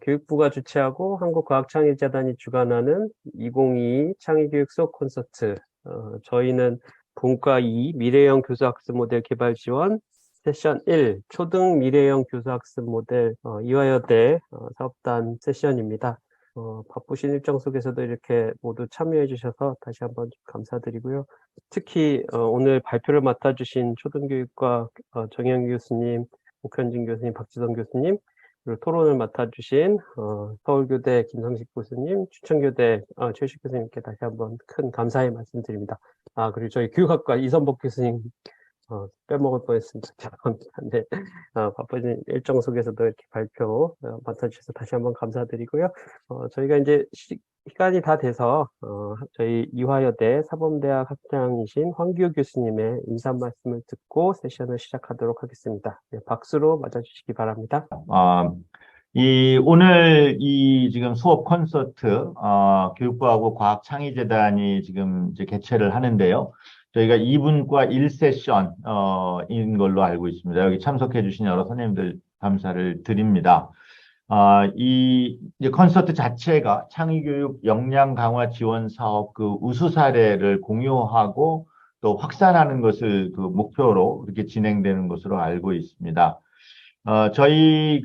교육부가 주최하고 한국과학창의재단이 주관하는 2022 창의교육 수업 콘서트. 저희는 본과 2 미래형 교수학습 모델 개발 지원 세션 1 초등 미래형 교수학습 모델 이화여대 사업단 세션입니다. 바쁘신 일정 속에서도 이렇게 모두 참여해 주셔서 다시 한번 감사드리고요. 특히 오늘 발표를 맡아주신 초등교육과 정영 교수님, 옥현진 교수님, 박지성 교수님, 그리고 토론을 맡아주신 서울교대 김성식 교수님, 추천교대 최식 교수님께 다시 한번 큰 감사의 말씀드립니다. 그리고 저희 교육학과 이선복 교수님 빼먹을 뻔했습니다. 죄송합니다. 네, 바쁘신 일정 속에서도 이렇게 발표 맡아주셔서 다시 한번 감사드리고요. 저희가 이제 시간이 다 돼서 저희 이화여대 사범대학 학장이신 황규 교수님의 인사 말씀을 듣고 세션을 시작하도록 하겠습니다. 네, 박수로 맞아주시기 바랍니다. 오늘 지금 수업 콘서트, 교육부하고 과학창의재단이 지금 이제 개최를 하는데요. 저희가 2분과 1세션, 인 걸로 알고 있습니다. 여기 참석해 주신 여러 선생님들 감사를 드립니다. 이제 콘서트 자체가 창의교육 역량 강화 지원 사업 그 우수 사례를 공유하고 또 확산하는 것을 그 목표로 이렇게 진행되는 것으로 알고 있습니다. 저희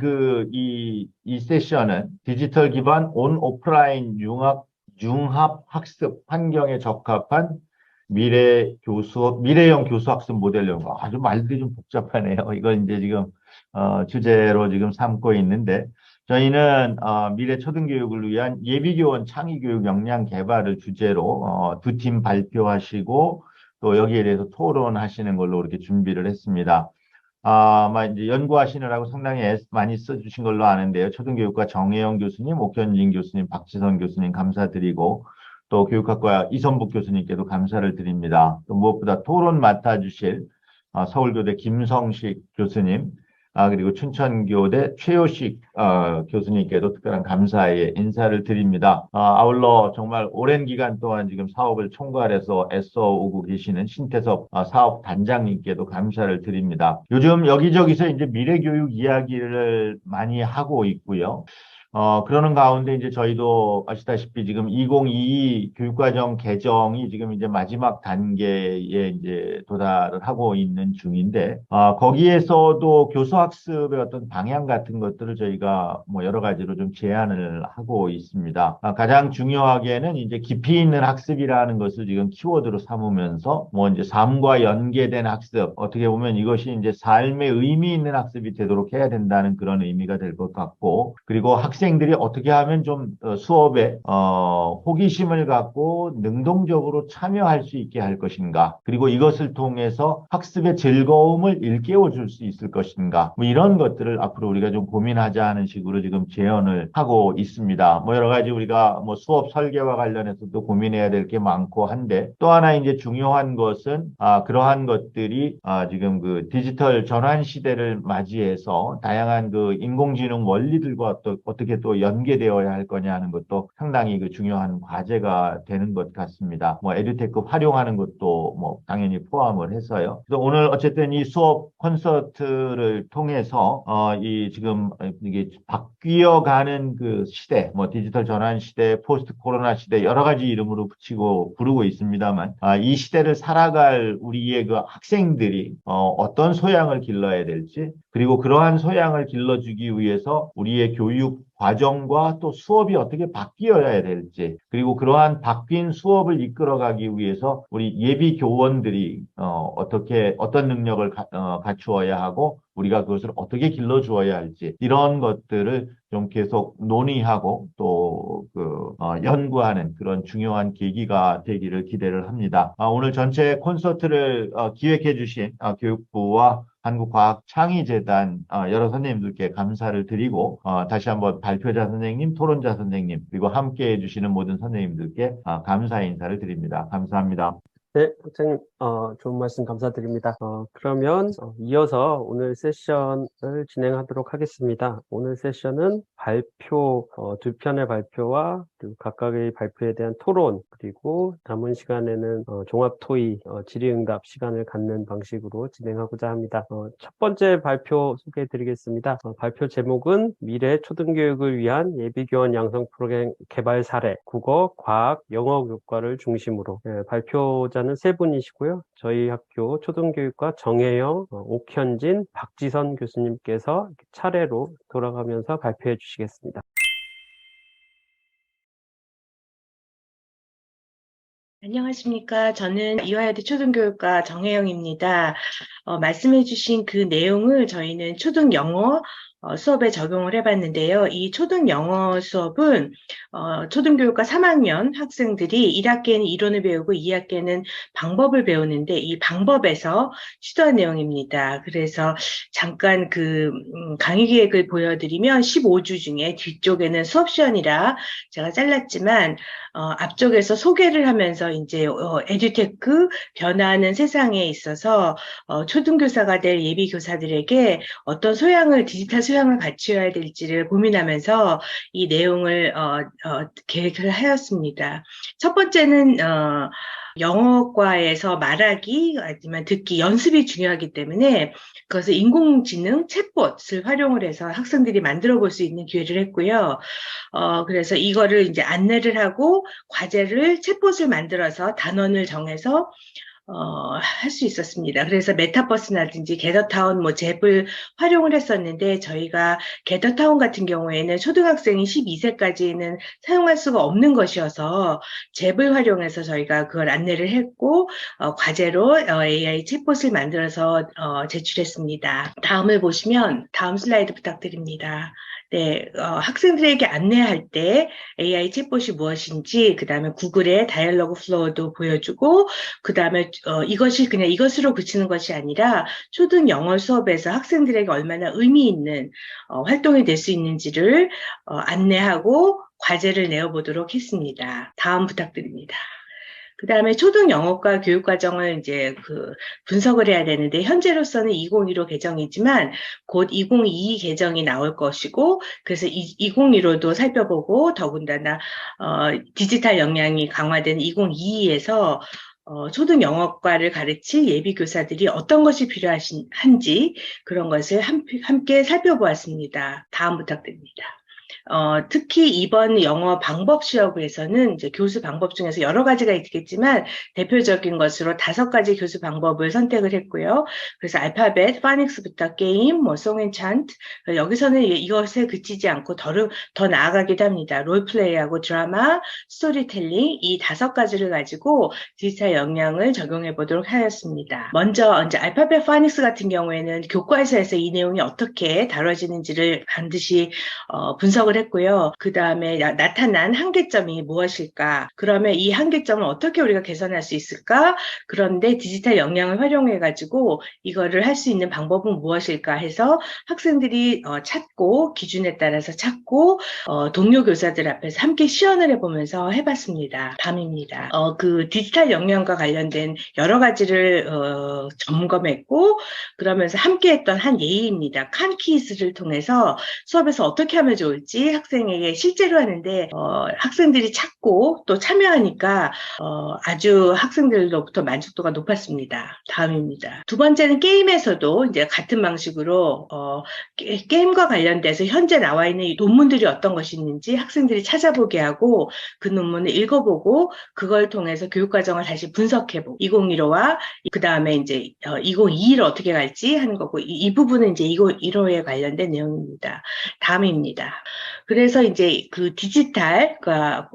이 세션은 디지털 기반 온 오프라인 융합 학습 환경에 적합한 미래형 교수 학습 모델 연구. 아주 말들이 좀 복잡하네요. 이걸 이제 지금, 주제로 지금 삼고 있는데, 저희는, 미래 초등교육을 위한 예비교원 창의교육 역량 개발을 주제로, 두 팀 발표하시고, 또 여기에 대해서 토론하시는 걸로 이렇게 준비를 했습니다. 아마 이제 연구하시느라고 상당히 많이 써주신 걸로 아는데요. 초등교육과 정혜영 교수님, 옥현진 교수님, 박지성 교수님 감사드리고, 또 교육학과 이선복 교수님께도 감사를 드립니다. 또 무엇보다 토론 맡아주실 서울교대 김성식 교수님, 그리고 춘천교대 최효식 교수님께도 특별한 감사의 인사를 드립니다. 아울러 정말 오랜 기간 동안 지금 사업을 총괄해서 애써오고 계시는 신태섭 사업단장님께도 감사를 드립니다. 요즘 여기저기서 이제 미래교육 이야기를 많이 하고 있고요. 그러는 가운데 이제 저희도 아시다시피 지금 2022 교육과정 개정이 지금 이제 마지막 단계에 이제 도달을 하고 있는 중인데, 거기에서도 교수학습의 어떤 방향 같은 것들을 저희가 뭐 여러 가지로 좀 제안을 하고 있습니다. 가장 중요하게는 이제 깊이 있는 학습이라는 것을 지금 키워드로 삼으면서 뭐 이제 삶과 연계된 학습, 어떻게 보면 이것이 이제 삶의 의미 있는 학습이 되도록 해야 된다는 그런 의미가 될 것 같고, 그리고 학생들이 어떻게 하면 좀 수업에 호기심을 갖고 능동적으로 참여할 수 있게 할 것인가, 그리고 이것을 통해서 학습의 즐거움을 일깨워 줄 수 있을 것인가, 뭐 이런 것들을 앞으로 우리가 좀 고민하자 하는 식으로 지금 제언을 하고 있습니다. 뭐 여러 가지 우리가 뭐 수업 설계와 관련해서도 고민해야 될 게 많고 한데, 또 하나 이제 중요한 것은 그러한 것들이 지금 그 디지털 전환 시대를 맞이해서 다양한 그 인공지능 원리들과 또 어떻게 또 연계되어야 할 거냐 하는 것도 상당히 그 중요한 과제가 되는 것 같습니다. 뭐 에듀테크 활용하는 것도 뭐 당연히 포함을 해서요. 그래서 오늘 어쨌든 이 수업 콘서트를 통해서 이 지금 이게 바뀌어가는 그 시대, 뭐 디지털 전환 시대, 포스트 코로나 시대 여러 가지 이름으로 부르고 있습니다만, 이 시대를 살아갈 우리의 그 학생들이 어떤 소양을 길러야 될지, 그리고 그러한 소양을 길러주기 위해서 우리의 교육 과정과 또 수업이 어떻게 바뀌어야 될지, 그리고 그러한 바뀐 수업을 이끌어가기 위해서 우리 예비 교원들이 어떤 능력을 갖추어야 하고 우리가 그것을 어떻게 길러주어야 할지, 이런 것들을 좀 계속 논의하고 또 연구하는 그런 중요한 계기가 되기를 기대를 합니다. 오늘 전체 콘서트를 기획해 주신 교육부와 한국과학창의재단 여러 선생님들께 감사를 드리고, 다시 한번 발표자 선생님, 토론자 선생님, 그리고 함께해 주시는 모든 선생님들께 감사의 인사를 드립니다. 감사합니다. 네, 학장님, 좋은 말씀 감사드립니다. 그러면 이어서 오늘 세션을 진행하도록 하겠습니다. 오늘 세션은 발표, 두 편의 발표와 그리고 각각의 발표에 대한 토론, 그리고 남은 시간에는 종합 토의, 질의응답 시간을 갖는 방식으로 진행하고자 합니다. 첫 번째 발표 소개해 드리겠습니다. 발표 제목은 미래 초등교육을 위한 예비교원 양성 프로그램 개발 사례, 국어, 과학, 영어 교과를 중심으로. 발표자는 세 분이시고요. 저희 학교 초등교육과 정혜영, 옥현진, 박지선 교수님께서 차례로 돌아가면서 발표해 주시겠습니다. 안녕하십니까. 저는 이화여대 초등교육과 정혜영입니다. 말씀해주신 그 내용을 저희는 초등 영어 수업에 적용을 해봤는데요. 이 초등 영어 수업은 초등교육과 3학년 학생들이 1학기에는 이론을 배우고 2학기에는 방법을 배우는데 이 방법에서 시도한 내용입니다. 그래서 잠깐 그 강의 계획을 보여드리면 15주 중에 뒤쪽에는 수업 시간이라 제가 잘랐지만 앞쪽에서 소개를 하면서 이제 에듀테크 변화하는 세상에 있어서 초등교사가 될 예비교사들에게 어떤 디지털 소양을 갖추어야 될지를 고민하면서 이 내용을 계획을 하였습니다. 첫 번째는 영어과에서 말하기 아니면 듣기 연습이 중요하기 때문에 그것을 인공지능 챗봇을 활용을 해서 학생들이 만들어 볼 수 있는 기회를 했고요. 그래서 이거를 이제 안내를 하고 과제를 챗봇을 만들어서 단원을 정해서 할 수 있었습니다. 그래서 메타버스라든지 게더타운, 잽을 활용을 했었는데 저희가 게더타운 같은 경우에는 초등학생이 12세까지는 사용할 수가 없는 것이어서 잽을 활용해서 저희가 그걸 안내를 했고 과제로 AI 챗봇을 만들어서 제출했습니다. 다음을 보시면 다음 슬라이드 부탁드립니다. 네, 학생들에게 안내할 때 AI 챗봇이 무엇인지, 그 다음에 구글의 다이얼로그 플로우도 보여주고, 그 다음에 이것이 그냥 이것으로 그치는 것이 아니라 초등 영어 수업에서 학생들에게 얼마나 의미 있는 활동이 될 수 있는지를 안내하고 과제를 내어보도록 했습니다. 다음 부탁드립니다. 그 다음에 초등 영어과 교육과정을 이제 분석을 해야 되는데, 현재로서는 2015 개정이지만 곧 2022 개정이 나올 것이고, 그래서 2015도 살펴보고, 더군다나, 디지털 역량이 강화된 2022에서 초등 영어과를 가르칠 예비교사들이 어떤 것이 필요한지 그런 것을 함께 살펴보았습니다. 다음 부탁드립니다. 특히 이번 영어 방법 시험에서는 이제 교수 방법 중에서 여러 가지가 있겠지만 대표적인 것으로 5가지 교수 방법을 선택을 했고요. 그래서 알파벳, 파닉스부터 게임, 송앤찬트 여기서는 이것에 그치지 않고 더 나아가기도 합니다. 롤플레이하고 드라마, 스토리텔링 이 5가지를 가지고 디지털 역량을 적용해 보도록 하였습니다. 먼저 이제 알파벳, 파닉스 같은 경우에는 교과서에서 이 내용이 어떻게 다뤄지는지를 반드시 분석을 했고요. 그 다음에 나타난 한계점이 무엇일까? 그러면 이 한계점을 어떻게 우리가 개선할 수 있을까? 그런데 디지털 역량을 활용해가지고 이거를 할 수 있는 방법은 무엇일까 해서 학생들이 찾고 기준에 따라서 찾고 동료 교사들 앞에서 함께 시연을 해보면서 해봤습니다. 다음입니다. 그 디지털 역량과 관련된 여러 가지를 점검했고 그러면서 함께했던 한 예의입니다. 칸키즈를 통해서 수업에서 어떻게 하면 좋을지 학생에게 실제로 하는데 학생들이 찾고 또 참여하니까 아주 학생들로부터 만족도가 높았습니다. 다음입니다. 두 번째는 게임에서도 이제 같은 방식으로 게임과 관련돼서 현재 나와 있는 논문들이 어떤 것이 있는지 학생들이 찾아보게 하고 그 논문을 읽어보고 그걸 통해서 교육과정을 다시 분석해보고 2015와 그 다음에 이제 2022로 어떻게 갈지 하는 거고 이 부분은 이제 2015에 관련된 내용입니다. 다음입니다. 그래서 이제 그 디지털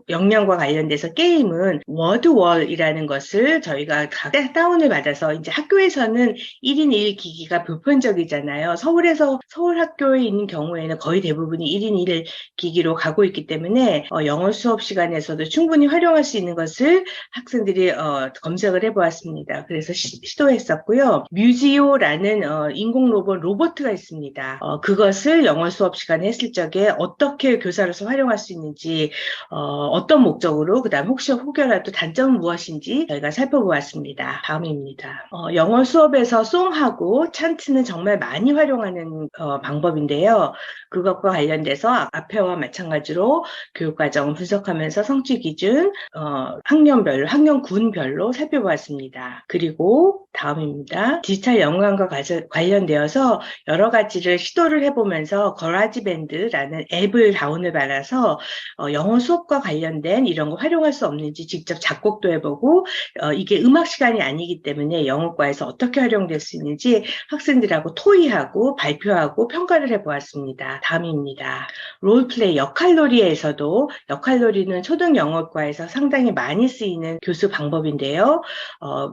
역량과 관련돼서 게임은 워드월이라는 것을 저희가 각각 다운을 받아서 이제 학교에서는 1인 1 기기가 보편적이잖아요. 서울 학교에 있는 경우에는 거의 대부분이 1인 1 기기로 가고 있기 때문에 영어 수업 시간에서도 충분히 활용할 수 있는 것을 학생들이 검색을 해보았습니다. 그래서 시도했었고요. 뮤지오라는 인공 로봇가 있습니다. 그것을 영어 수업 시간에 했을 적에 어떻게 교사로서 활용할 수 있는지, 어떤 목적으로, 그다음 혹여라도 단점은 무엇인지 저희가 살펴보았습니다. 다음입니다. 영어 수업에서 송하고 찬트는 정말 많이 활용하는 방법인데요. 그것과 관련돼서 앞에와 마찬가지로 교육과정 분석하면서 성취 기준, 학년별로, 학년군별로 살펴보았습니다. 그리고 다음입니다. 디지털 영상과 관련되어서 여러 가지를 시도를 해보면서 거라지밴드라는 앱을 다운을 받아서 영어 수업과 관련된 이런 거 활용할 수 없는지 직접 작곡도 해보고 이게 음악 시간이 아니기 때문에 영어과에서 어떻게 활용될 수 있는지 학생들하고 토의하고 발표하고 평가를 해보았습니다. 다음입니다. 롤플레이 역할놀이에서도 역할놀이는 초등 영어과에서 상당히 많이 쓰이는 교수 방법인데요.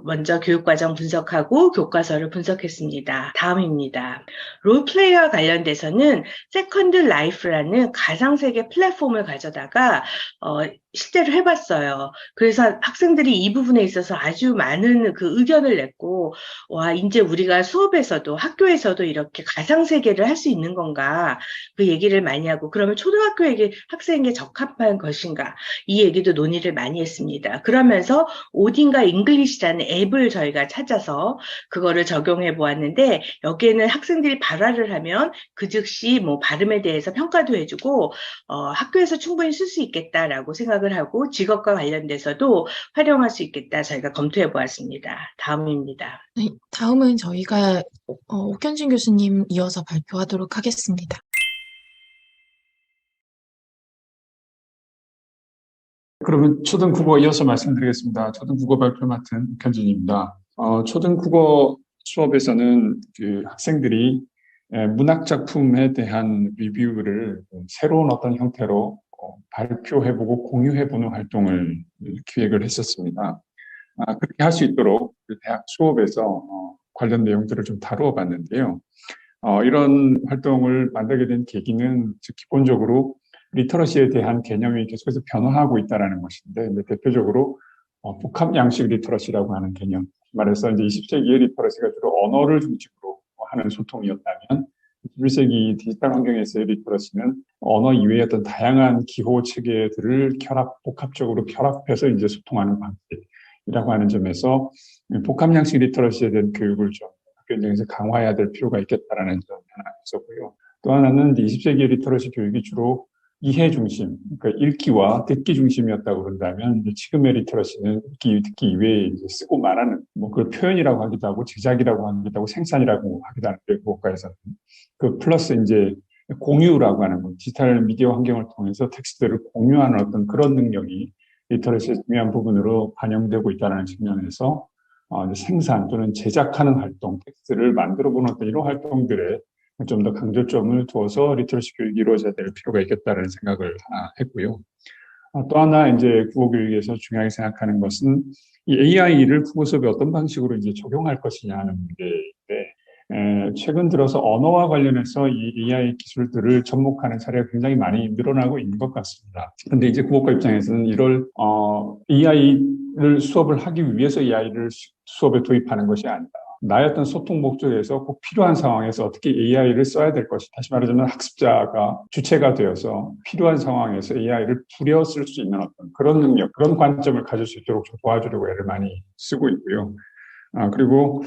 먼저 교육과정 분석하고 교과서를 분석했습니다. 다음입니다. 롤플레이와 관련돼서는 세컨드 라이프라는 가상세계 플랫폼을 가져다가 실제로 해봤어요. 그래서 학생들이 이 부분에 있어서 아주 많은 그 의견을 냈고, 와, 이제 우리가 수업에서도 학교에서도 이렇게 가상세계를 할 수 있는 건가? 그 얘기를 많이 하고, 그러면 초등학교에게 학생에게 적합한 것인가? 이 얘기도 논의를 많이 했습니다. 그러면서 오딘가 잉글리시라는 앱을 저희가 찾아서 그거를 적용해 보았는데, 여기에는 학생들이 발화를 하면 그 즉시 뭐 발음에 대해서 평가도 해주고, 학교에서 충분히 쓸 수 있겠다라고 생각을 하고 직업과 관련돼서도 활용할 수 있겠다 저희가 검토해 보았습니다. 다음입니다. 네, 다음은 저희가 옥현진 교수님 이어서 발표하도록 하겠습니다. 그러면 초등국어 이어서 말씀드리겠습니다. 초등국어 발표 맡은 옥현진입니다. 초등국어 수업에서는 그 학생들이 문학 작품에 대한 리뷰를 새로운 어떤 형태로 발표해보고 공유해보는 활동을 기획을 했었습니다. 그렇게 할 수 있도록 대학 수업에서 관련 내용들을 좀 다루어 봤는데요. 이런 활동을 만들게 된 계기는 기본적으로 리터러시에 대한 개념이 계속해서 변화하고 있다는 것인데, 대표적으로 복합 양식 리터러시라고 하는 개념, 말해서 이제 20세기의 리터러시가 주로 언어를 중심으로 하는 소통이었다면 21세기 디지털 환경에서의 리터러시는 언어 이외의 어떤 다양한 기호 체계들을 복합적으로 결합해서 이제 소통하는 방식이라고 하는 점에서 복합 양식 리터러시에 대한 교육을 좀 학교 현장에서 강화해야 될 필요가 있겠다라는 점 하나 있었고요. 또 하나는 20세기의 리터러시 교육이 주로 이해 중심, 그러니까 읽기와 듣기 중심이었다고 그런다면 지금의 리터러시는 읽기, 듣기 이외에 이제 쓰고 말하는, 그걸 표현이라고 하기도 하고 제작이라고 하기도 하고 생산이라고 하기도 하는데, 국어과에서는 그 플러스 이제 공유라고 하는 것, 디지털 미디어 환경을 통해서 텍스트를 공유하는 어떤 그런 능력이 리터러시의 중요한 부분으로 반영되고 있다는 측면에서 생산 또는 제작하는 활동, 텍스트를 만들어보는 어떤 이런 활동들에 좀 더 강조점을 두어서 리터러시 교육이 이루어져야 될 필요가 있겠다는 생각을 했고요. 또 하나 이제 국어 교육에서 중요하게 생각하는 것은 이 AI를 국어 수업에 어떤 방식으로 이제 적용할 것이냐 하는 문제인데, 최근 들어서 언어와 관련해서 이 AI 기술들을 접목하는 사례가 굉장히 많이 늘어나고 있는 것 같습니다. 그런데 이제 국어과 입장에서는 이럴 AI를 수업을 하기 위해서 AI를 수업에 도입하는 것이 아니다. 나의 어떤 소통 목적에서 꼭 필요한 상황에서 어떻게 AI를 써야 될 것이, 다시 말하자면 학습자가 주체가 되어서 필요한 상황에서 AI를 부려 쓸 수 있는 어떤 그런 능력, 그런 관점을 가질 수 있도록 도와주려고 애를 많이 쓰고 있고요. 그리고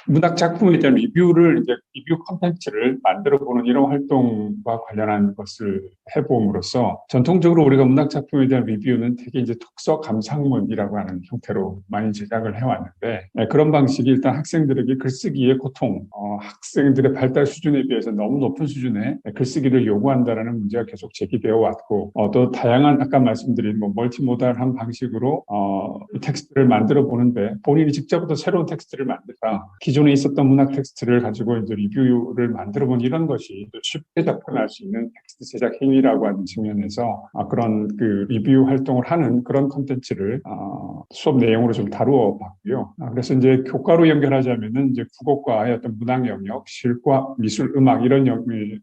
문학 작품에 대한 리뷰를 이제 리뷰 콘텐츠를 만들어보는 이런 활동과 관련한 것을 해봄으로써 전통적으로 우리가 문학 작품에 대한 리뷰는 되게 이제 독서 감상문이라고 하는 형태로 많이 제작을 해왔는데, 그런 방식이 일단 학생들에게 글쓰기의 고통, 학생들의 발달 수준에 비해서 너무 높은 수준의 글쓰기를 요구한다라는 문제가 계속 제기되어 왔고, 또 다양한 아까 말씀드린 멀티모달한 방식으로 텍스트를 만들어 보는데 본인이 직접부터 새로운 텍스트를 만들다 기존에 있었던 문학 텍스트를 가지고 이제 리뷰를 만들어 본 이런 것이 쉽게 접근할 수 있는 텍스트 제작 행위라고 하는 측면에서 그런 그 리뷰 활동을 하는 그런 콘텐츠를 수업 내용으로 좀 다루어 봤고요. 그래서 이제 교과로 연결하자면은 이제 국어과의 어떤 문학 영역, 실과, 미술, 음악 이런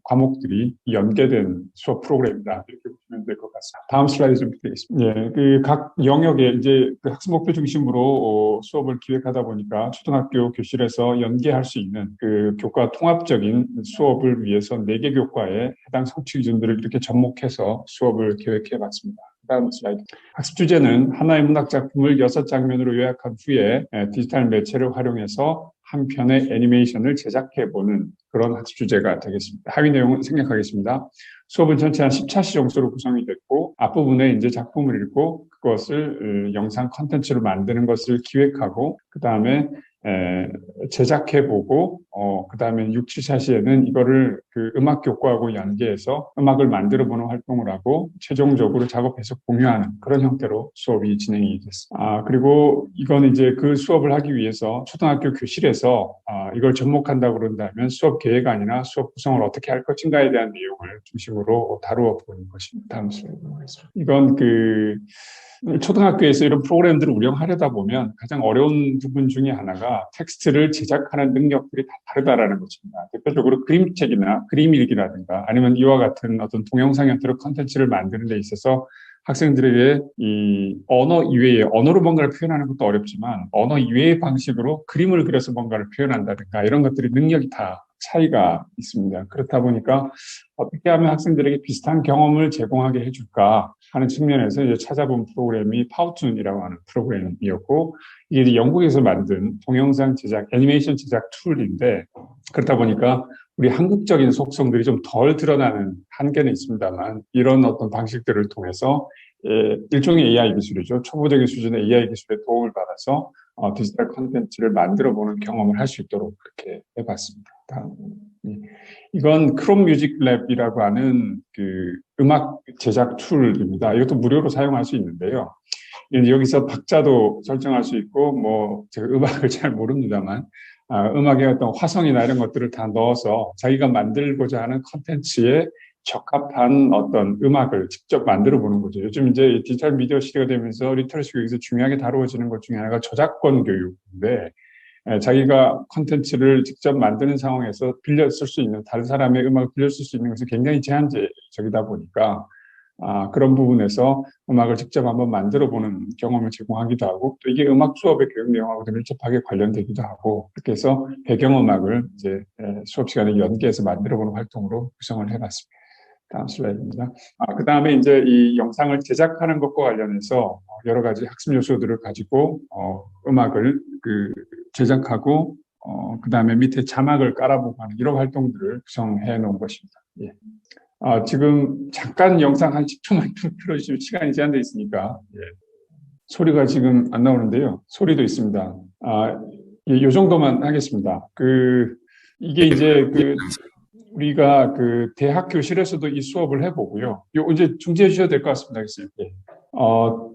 과목들이 연계된 수업 프로그램이다, 이렇게 보시면 될 것 같습니다. 다음 슬라이드 좀 드리겠습니다. 예, 그 각 영역에 이제 그 학습 목표 중심으로 수업을 기획하다 보니까 초등학교 교실에서 위해서 연계할 수 있는 그 교과 통합적인 수업을 위해서 4개 교과에 해당 성취 기준들을 이렇게 접목해서 수업을 계획해 봤습니다. 다음 슬라이드. 학습 주제는 하나의 문학 작품을 6장면으로 요약한 후에 디지털 매체를 활용해서 한 편의 애니메이션을 제작해보는 그런 학습 주제가 되겠습니다. 하위 내용은 생략하겠습니다. 수업은 전체 한 10차시 정도로 구성이 됐고, 앞부분에 이제 작품을 읽고 그것을 영상 컨텐츠로 만드는 것을 기획하고, 그 다음에 제작해보고, 그 다음에 6, 7차시에는 이거를 그 음악 교과하고 연계해서 음악을 만들어보는 활동을 하고, 최종적으로 작업해서 공유하는 그런 형태로 수업이 진행이 됐습니다. 그리고 이건 이제 그 수업을 하기 위해서 초등학교 교실에서 이걸 접목한다고 그런다면 수업 계획안이나 수업 구성을 어떻게 할 것인가에 대한 내용을 중심으로 다루어 보는 것입니다. 다음 슬라이드 보겠습니다. 이건 초등학교에서 이런 프로그램들을 운영하려다 보면 가장 어려운 부분 중에 하나가 텍스트를 제작하는 능력들이 다 다르다라는 것입니다. 대표적으로 그림책이나 그림 일기라든가 아니면 이와 같은 어떤 동영상 형태로 컨텐츠를 만드는 데 있어서 학생들에게 이 언어 이외의 언어로 뭔가를 표현하는 것도 어렵지만 언어 이외의 방식으로 그림을 그려서 뭔가를 표현한다든가 이런 것들이 능력이 다 차이가 있습니다. 그렇다 보니까 어떻게 하면 학생들에게 비슷한 경험을 제공하게 해줄까 하는 측면에서 이제 찾아본 프로그램이 파우툰이라고 하는 프로그램이었고, 이게 영국에서 만든 동영상 제작, 애니메이션 제작 툴인데, 그렇다 보니까 우리 한국적인 속성들이 좀 덜 드러나는 한계는 있습니다만, 이런 어떤 방식들을 통해서 일종의 AI 기술이죠. 초보적인 수준의 AI 기술의 도움을 받아서 디지털 콘텐츠를 만들어보는 경험을 할 수 있도록 그렇게 해봤습니다. 다음. 이건 크롬 뮤직 랩이라고 하는 그 음악 제작 툴입니다. 이것도 무료로 사용할 수 있는데요. 여기서 박자도 설정할 수 있고, 제가 음악을 잘 모릅니다만, 음악의 어떤 화성이나 이런 것들을 다 넣어서 자기가 만들고자 하는 컨텐츠에 적합한 어떤 음악을 직접 만들어 보는 거죠. 요즘 이제 디지털 미디어 시대가 되면서 리터러시 교육에서 중요하게 다루어지는 것 중에 하나가 저작권 교육인데, 자기가 컨텐츠를 직접 만드는 상황에서 빌려 쓸 수 있는, 다른 사람의 음악을 빌려 쓸 수 있는 것은 굉장히 제한적이다 보니까, 그런 부분에서 음악을 직접 한번 만들어 보는 경험을 제공하기도 하고, 또 이게 음악 수업의 교육 내용하고도 밀접하게 관련되기도 하고, 그렇게 해서 배경음악을 이제 수업 시간에 연계해서 만들어 보는 활동으로 구성을 해봤습니다. 다음 슬라이드입니다. 그 다음에 이제 이 영상을 제작하는 것과 관련해서 여러 가지 학습 요소들을 가지고 음악을 제작하고 그 다음에 밑에 자막을 깔아보고 하는 이런 활동들을 구성해 놓은 것입니다. 예. 지금 잠깐 영상 한 10초만 좀 틀어주시면 시간이 제한되어 있으니까 소리가 지금 안 나오는데요. 소리도 있습니다. 이 정도만 하겠습니다. 이게 이제 우리가 대학 교실에서도 이 수업을 해보고요. 이제 중지해 주셔도 될 것 같습니다. 예.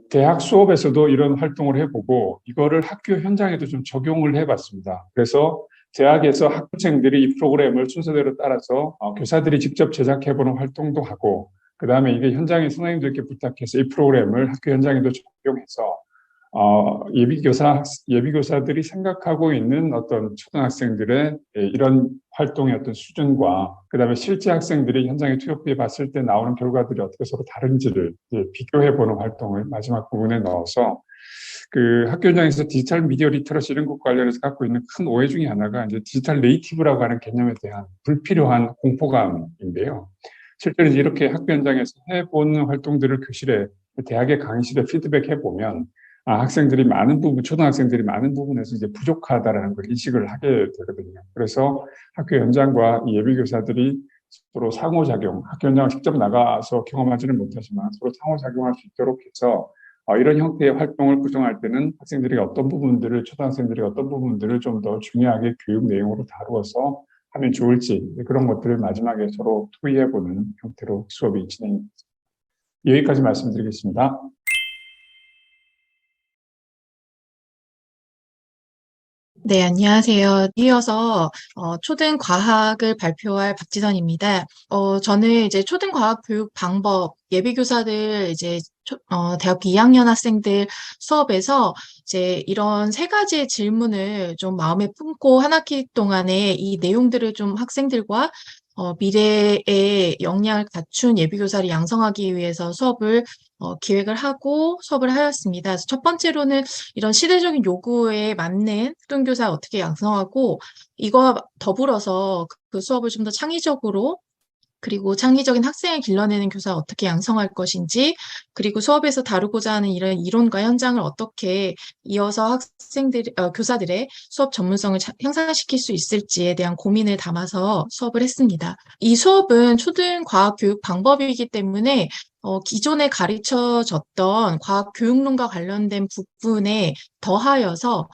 대학 수업에서도 이런 활동을 해보고 이거를 학교 현장에도 좀 적용을 해봤습니다. 그래서 대학에서 학부생들이 이 프로그램을 순서대로 따라서 교사들이 직접 제작해보는 활동도 하고, 그 다음에 이게 현장에 선생님들께 부탁해서 이 프로그램을 학교 현장에도 적용해서 예비교사들이 생각하고 있는 어떤 초등학생들의 이런 활동의 어떤 수준과 그 다음에 실제 학생들이 현장에 투입해 봤을 때 나오는 결과들이 어떻게 서로 다른지를 비교해보는 활동을 마지막 부분에 넣어서 학교 현장에서 디지털 미디어 리터러시 이런 것 관련해서 갖고 있는 큰 오해 중에 하나가 이제 디지털 네이티브라고 하는 개념에 대한 불필요한 공포감인데요. 실제로 이렇게 학교 현장에서 해본 활동들을 교실에, 대학의 강의실에 피드백해 보면 학생들이 많은 부분, 초등학생들이 많은 부분에서 이제 부족하다라는 걸 인식을 하게 되거든요. 그래서 학교 현장과 예비교사들이 서로 상호작용, 학교 현장을 직접 나가서 경험하지는 못하지만 서로 상호작용할 수 있도록 해서 이런 형태의 활동을 구성할 때는 학생들이 어떤 부분들을, 초등학생들이 어떤 부분들을 좀 더 중요하게 교육 내용으로 다루어서 하면 좋을지, 그런 것들을 마지막에 서로 토의해보는 형태로 수업이 진행됩니다. 여기까지 말씀드리겠습니다. 네, 안녕하세요. 이어서 초등 과학을 발표할 박지선입니다. 저는 이제 초등 과학 교육 방법 예비교사들 이제 대학교 2학년 학생들 수업에서 이제 이런 3가지의 질문을 좀 마음에 품고 한 학기 동안에 이 내용들을 좀 학생들과 미래의 역량을 갖춘 예비교사를 양성하기 위해서 수업을 기획을 하고 수업을 하였습니다. 그래서 첫 번째로는 이런 시대적인 요구에 맞는 초등교사 어떻게 양성하고 이거와 더불어서 그 수업을 좀 더 창의적으로 그리고 창의적인 학생을 길러내는 교사 어떻게 양성할 것인지, 그리고 수업에서 다루고자 하는 이런 이론과 현장을 어떻게 이어서 교사들의 수업 전문성을 향상시킬 수 있을지에 대한 고민을 담아서 수업을 했습니다. 이 수업은 초등 과학 교육 방법이기 때문에 기존에 가르쳐졌던 과학 교육론과 관련된 부분에 더하여서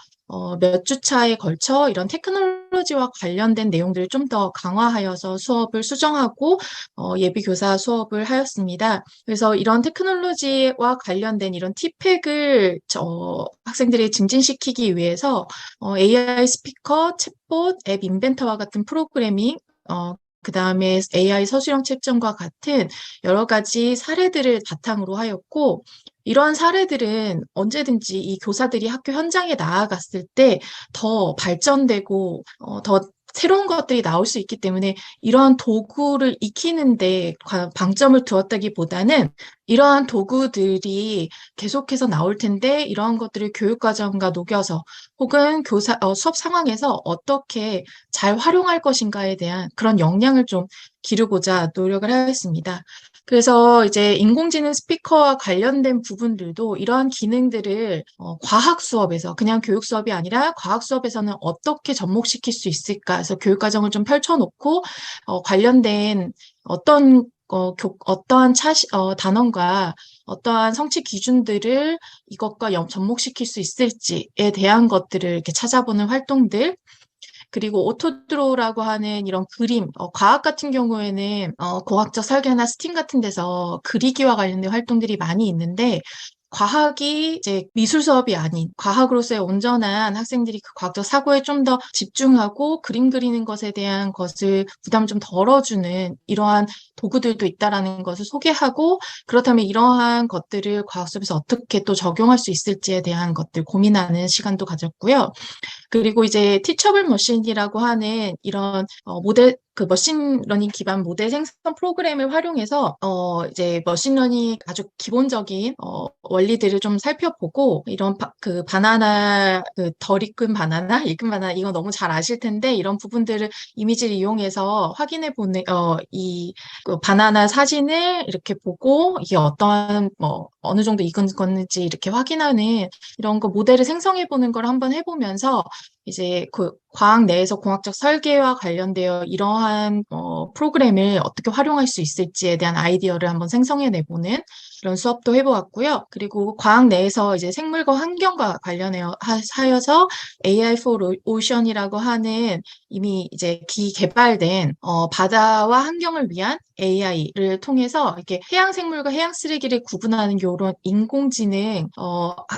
몇 주 차에 걸쳐 이런 테크놀로지와 관련된 내용들을 좀 더 강화하여서 수업을 수정하고 예비교사 수업을 하였습니다. 그래서 이런 테크놀로지와 관련된 이런 팁팩을 학생들이 증진시키기 위해서 AI 스피커, 챗봇, 앱 인벤터와 같은 프로그래밍, 그 다음에 AI 서술형 채점과 같은 여러 가지 사례들을 바탕으로 하였고, 이러한 사례들은 언제든지 이 교사들이 학교 현장에 나아갔을 때 더 발전되고 더 새로운 것들이 나올 수 있기 때문에 이러한 도구를 익히는데 방점을 두었다기보다는 이러한 도구들이 계속해서 나올 텐데 이러한 것들을 교육과정과 녹여서 혹은 수업 상황에서 어떻게 잘 활용할 것인가에 대한 그런 역량을 좀 기르고자 노력을 하였습니다. 그래서 이제 인공지능 스피커와 관련된 부분들도 이러한 기능들을 과학 수업에서 그냥 교육 수업이 아니라 과학 수업에서는 어떻게 접목시킬 수 있을까 해서 교육 과정을 좀 펼쳐놓고 관련된 어떠한 단원과 어떠한 성취 기준들을 이것과 접목시킬 수 있을지에 대한 것들을 이렇게 찾아보는 활동들, 그리고 오토드로우라고 하는 이런 그림, 과학 같은 경우에는 공학적 설계나 스팀 같은 데서 그리기와 관련된 활동들이 많이 있는데, 과학이 이제 미술 수업이 아닌 과학으로서의 온전한 학생들이 그 과학적 사고에 좀 더 집중하고 그림 그리는 것에 대한 것을 부담을 좀 덜어주는 이러한 도구들도 있다라는 것을 소개하고, 그렇다면 이러한 것들을 과학 수업에서 어떻게 또 적용할 수 있을지에 대한 것들 고민하는 시간도 가졌고요. 그리고 이제 티처블 머신이라고 하는 이런 머신러닝 기반 모델 생성 프로그램을 활용해서 이제 머신러닝 아주 기본적인 원리들을 좀 살펴보고 이런 바나나 덜 익은 바나나, 익은 바나나 이거 너무 잘 아실 텐데 이런 부분들을 이미지를 이용해서 확인해 보는 그 바나나 사진을 이렇게 보고 이게 어느 정도 익은 건지 이렇게 확인하는 이런 거 모델을 생성해 보는 걸 한번 해보면서 이제 그 과학 내에서 공학적 설계와 관련되어 이러한 프로그램을 어떻게 활용할 수 있을지에 대한 아이디어를 한번 생성해 내보는 그런 수업도 해보았고요. 그리고 과학 내에서 이제 생물과 환경과 하여서 AI for Ocean이라고 하는 이미 이제 기개발된 바다와 환경을 위한 AI를 통해서 이렇게 해양 생물과 해양 쓰레기를 구분하는 이런 인공지능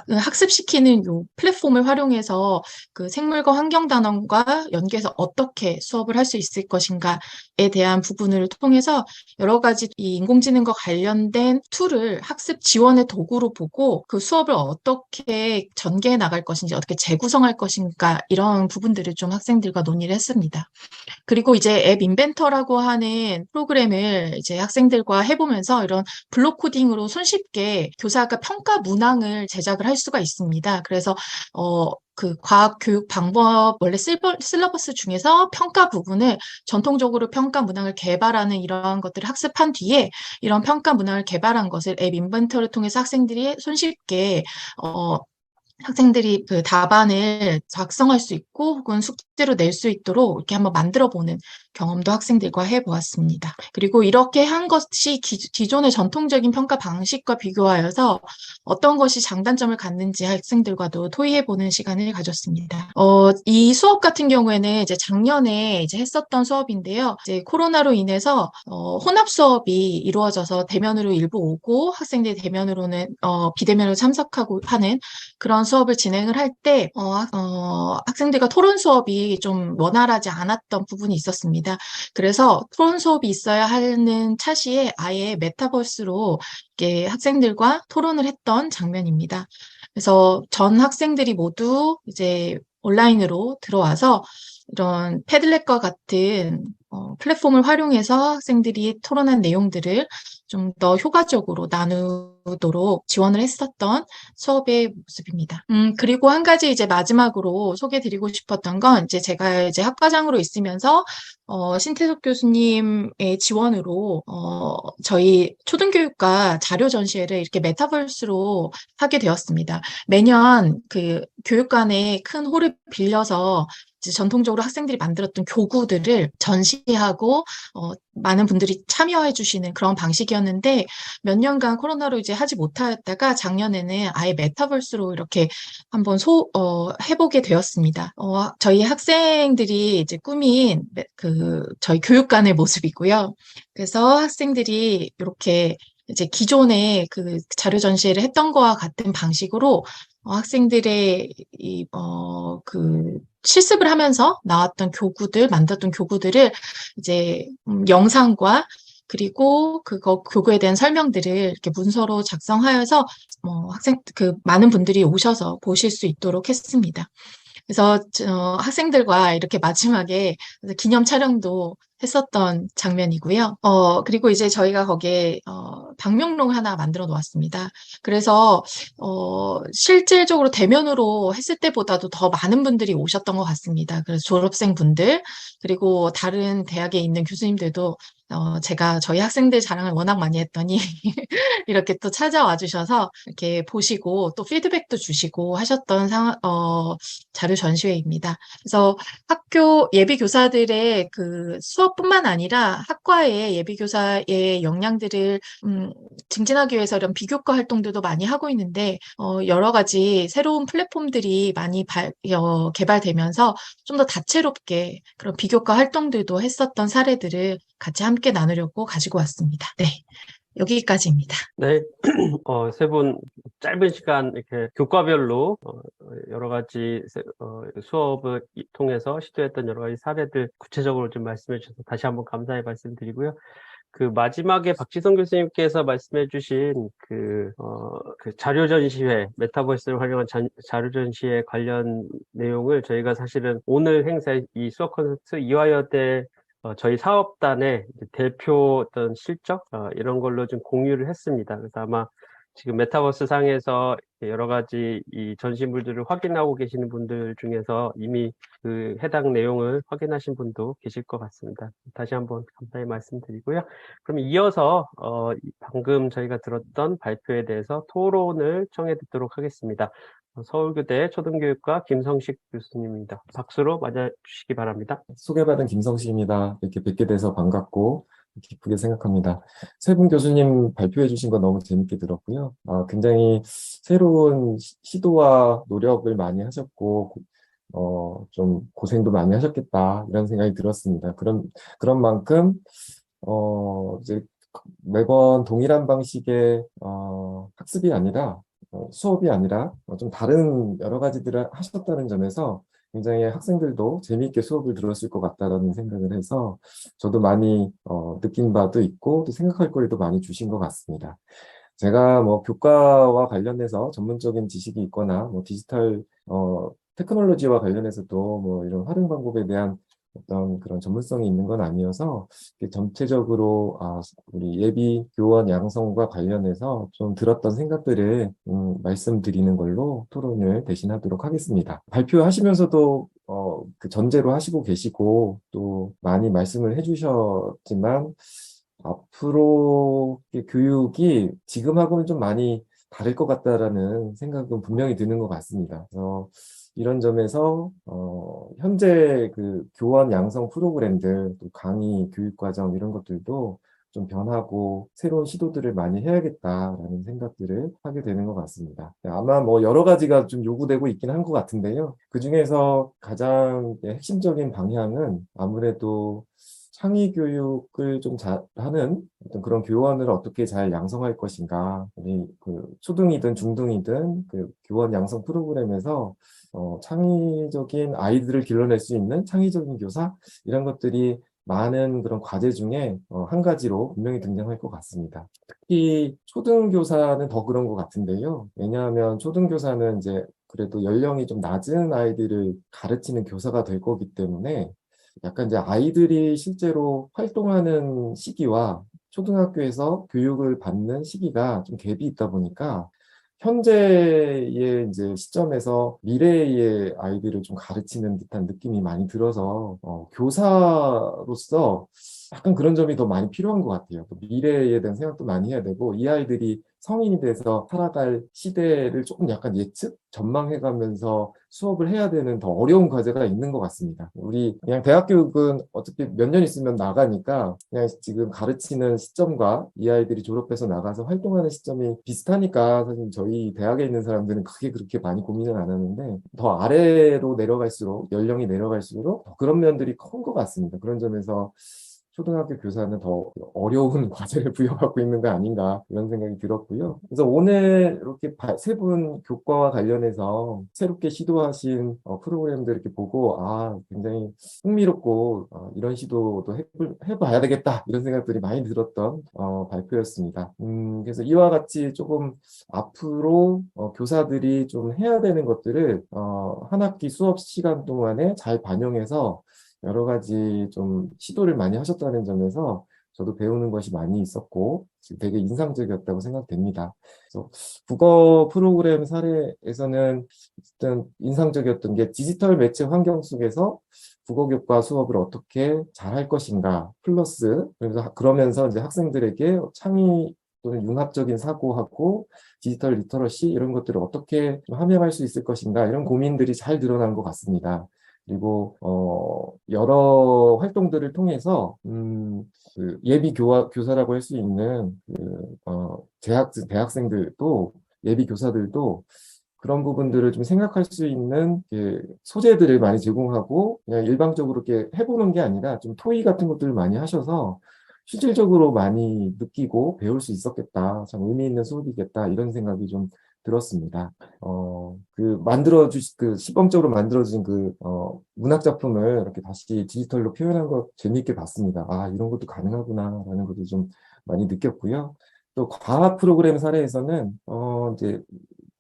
학습시키는 요 플랫폼을 활용해서 그 생물과 환경 단원과 연계해서 어떻게 수업을 할 수 있을 것인가에 대한 부분을 통해서 여러 가지 이 인공지능과 관련된 툴을 학습 지원의 도구로 보고 그 수업을 어떻게 전개해 나갈 것인지, 어떻게 재구성할 것인가 이런 부분들을 좀 학생들과 논의를 했습니다. 그리고 이제 앱 인벤터라고 하는 프로그램을 이제 학생들과 해보면서 이런 블록 코딩으로 손쉽게 교사가 평가 문항을 제작을 할 수가 있습니다. 그래서 그 과학 교육 방법 원래 실러버스 중에서 평가 부분을 전통적으로 평가 문항을 개발하는 이러한 것들을 학습한 뒤에 이런 평가 문항을 개발한 것을 앱 인벤터를 통해서 학생들이 손쉽게 학생들이 그 답안을 작성할 수 있고 혹은 숙제로 낼 수 있도록 이렇게 한번 만들어 보는 경험도 학생들과 해보았습니다. 그리고 이렇게 한 것이 기존의 전통적인 평가 방식과 비교하여서 어떤 것이 장단점을 갖는지 학생들과도 토의해보는 시간을 가졌습니다. 이 수업 같은 경우에는 이제 작년에 이제 했었던 수업인데요. 이제 코로나로 인해서 혼합 수업이 이루어져서 대면으로 일부 오고 학생들이 대면으로는 비대면으로 참석하고 하는 그런 수업을 진행을 할 때 학생들과 토론 수업이 좀 원활하지 않았던 부분이 있었습니다. 그래서 토론 수업이 있어야 하는 차시에 아예 메타버스로 이렇게 학생들과 토론을 했던 장면입니다. 그래서 전 학생들이 모두 이제 온라인으로 들어와서 이런 패들렛과 같은 플랫폼을 활용해서 학생들이 토론한 내용들을 좀 더 효과적으로 나누도록 지원을 했었던 수업의 모습입니다. 그리고 한 가지 이제 마지막으로 소개드리고 싶었던 건 이제 제가 이제 학과장으로 있으면서 신태석 교수님의 지원으로 저희 초등교육과 자료 전시회를 이렇게 메타버스로 하게 되었습니다. 매년 그 교육관에 큰 홀을 빌려서 이제 전통적으로 학생들이 만들었던 교구들을 전시하고 많은 분들이 참여해 주시는 그런 방식이었는데 몇 년간 코로나로 이제 하지 못하다가 작년에는 아예 메타버스로 이렇게 한번 해보게 되었습니다. 저희 학생들이 이제 꾸민 저희 교육관의 모습이고요. 그래서 학생들이 이렇게 이제 기존에 그 자료 전시회를 했던 거와 같은 방식으로 학생들의 그 실습을 하면서 나왔던 만들었던 교구들을 이제 영상과 그리고 교구에 대한 설명들을 이렇게 문서로 작성하여서 많은 분들이 오셔서 보실 수 있도록 했습니다. 그래서 학생들과 이렇게 마지막에 기념 촬영도 했었던 장면이고요. 그리고 이제 저희가 거기에 방명록 하나 만들어 놓았습니다. 그래서 실질적으로 대면으로 했을 때보다도 더 많은 분들이 오셨던 것 같습니다. 그래서 졸업생 분들 그리고 다른 대학에 있는 교수님들도 제가 저희 학생들 자랑을 워낙 많이 했더니 이렇게 또 찾아와 주셔서 이렇게 보시고 또 피드백도 주시고 하셨던 자료 전시회입니다. 그래서 학교 예비교사들의 그 수업뿐만 아니라 학과의 예비교사의 역량들을 증진하기 위해서 이런 비교과 활동들도 많이 하고 있는데 여러 가지 새로운 플랫폼들이 많이 개발되면서 좀 더 다채롭게 그런 비교과 활동들도 했었던 사례들을 같이 함께 나누려고 가지고 왔습니다. 네, 여기까지입니다. 네, 세 분 짧은 시간 이렇게 교과별로 여러 가지 수업을 통해서 시도했던 여러 가지 사례들 구체적으로 좀 말씀해 주셔서 다시 한번 감사의 말씀드리고요. 그 마지막에 박지성 교수님께서 말씀해 주신 그 자료 전시회, 메타버스를 활용한 자료 전시회 관련 내용을 저희가 사실은 오늘 행사 이 수업 콘서트 이화여대 저희 사업단의 이제 대표 어떤 실적 이런 걸로 좀 공유를 했습니다. 그래서 아마 지금 메타버스 상에서 여러 가지 이 전시물들을 확인하고 계시는 분들 중에서 이미 그 해당 내용을 확인하신 분도 계실 것 같습니다. 다시 한번 감사의 말씀드리고요. 그럼 이어서 방금 저희가 들었던 발표에 대해서 토론을 청해 듣도록 하겠습니다. 서울교대 초등교육과 김성식 교수님입니다. 박수로 맞아주시기 바랍니다. 소개받은 김성식입니다. 이렇게 뵙게 돼서 반갑고 기쁘게 생각합니다. 세 분 교수님 발표해 주신 거 너무 재밌게 들었고요. 굉장히 새로운 시도와 노력을 많이 하셨고 좀 고생도 많이 하셨겠다 이런 생각이 들었습니다. 그런 만큼 이제 매번 동일한 방식의 학습이 아니라 수업이 아니라 좀 다른 여러 가지들을 하셨다는 점에서 굉장히 학생들도 재미있게 수업을 들었을 것 같다라는 생각을 해서 저도 많이 느낀 바도 있고 또 생각할 거리도 많이 주신 것 같습니다. 제가 뭐 교과와 관련해서 전문적인 지식이 있거나 뭐 디지털 테크놀로지와 관련해서도 뭐 이런 활용 방법에 대한 어떤 그런 전문성이 있는 건 아니어서 전체적으로 우리 예비 교원 양성과 관련해서 좀 들었던 생각들을 말씀드리는 걸로 토론을 대신하도록 하겠습니다. 발표하시면서도 그 전제로 하시고 계시고 또 많이 말씀을 해주셨지만 앞으로 교육이 지금하고는 좀 많이 다를 것 같다라는 생각은 분명히 드는 것 같습니다. 그래서 이런 점에서 현재 그 교원 양성 프로그램들, 또 강의, 교육과정 이런 것들도 좀 변하고 새로운 시도들을 많이 해야겠다라는 생각들을 하게 되는 것 같습니다. 아마 뭐 여러 가지가 좀 요구되고 있긴 한 것 같은데요. 그 중에서 가장 핵심적인 방향은 아무래도 창의 교육을 좀 잘하는 어떤 그런 교원을 어떻게 잘 양성할 것인가. 우리 그 초등이든 중등이든 그 교원 양성 프로그램에서 창의적인 아이들을 길러낼 수 있는 창의적인 교사 이런 것들이 많은 그런 과제 중에 한 가지로 분명히 등장할 것 같습니다. 특히 초등교사는 더 그런 것 같은데요. 왜냐하면 초등교사는 이제 그래도 연령이 좀 낮은 아이들을 가르치는 교사가 될 거기 때문에 약간 이제 아이들이 실제로 활동하는 시기와 초등학교에서 교육을 받는 시기가 좀 갭이 있다 보니까 현재의 이제 시점에서 미래의 아이들을 좀 가르치는 듯한 느낌이 많이 들어서 교사로서 약간 그런 점이 더 많이 필요한 것 같아요. 미래에 대한 생각도 많이 해야 되고 이 아이들이 성인이 돼서 살아갈 시대를 조금 약간 예측, 전망해가면서 수업을 해야 되는 더 어려운 과제가 있는 것 같습니다. 우리 그냥 대학 교육은 어차피 몇 년 있으면 나가니까 그냥 지금 가르치는 시점과 이 아이들이 졸업해서 나가서 활동하는 시점이 비슷하니까 사실 저희 대학에 있는 사람들은 크게 그렇게 많이 고민을 안 하는데 더 아래로 내려갈수록 연령이 내려갈수록 더 그런 면들이 큰 것 같습니다. 그런 점에서 초등학교 교사는 더 어려운 과제를 부여받고 있는 거 아닌가 이런 생각이 들었고요. 그래서 오늘 이렇게 세 분 교과와 관련해서 새롭게 시도하신 프로그램들 이렇게 보고 굉장히 흥미롭고 이런 시도도 해봐야 되겠다 이런 생각들이 많이 들었던 발표였습니다. 그래서 이와 같이 조금 앞으로 교사들이 좀 해야 되는 것들을 한 학기 수업 시간 동안에 잘 반영해서 여러 가지 좀 시도를 많이 하셨다는 점에서 저도 배우는 것이 많이 있었고 되게 인상적이었다고 생각됩니다. 그래서 국어 프로그램 사례에서는 일단 인상적이었던 게 디지털 매체 환경 속에서 국어 교과 수업을 어떻게 잘 할 것인가 플러스 그러면서 이제 학생들에게 창의 또는 융합적인 사고하고 디지털 리터러시 이런 것들을 어떻게 좀 함양할 수 있을 것인가 이런 고민들이 잘 드러난 것 같습니다. 그리고 여러 활동들을 통해서 그 예비 교사라고 할 수 있는 대학생들도 예비 교사들도 그런 부분들을 좀 생각할 수 있는 소재들을 많이 제공하고 그냥 일방적으로 이렇게 해보는 게 아니라 좀 토의 같은 것들을 많이 하셔서 실질적으로 많이 느끼고 배울 수 있었겠다. 참 의미 있는 수업이겠다. 이런 생각이 좀 들었습니다. 시범적으로 만들어진 문학 작품을 이렇게 다시 디지털로 표현한 거 재미있게 봤습니다. 이런 것도 가능하구나, 라는 것도 좀 많이 느꼈고요. 또 과학 프로그램 사례에서는, 이제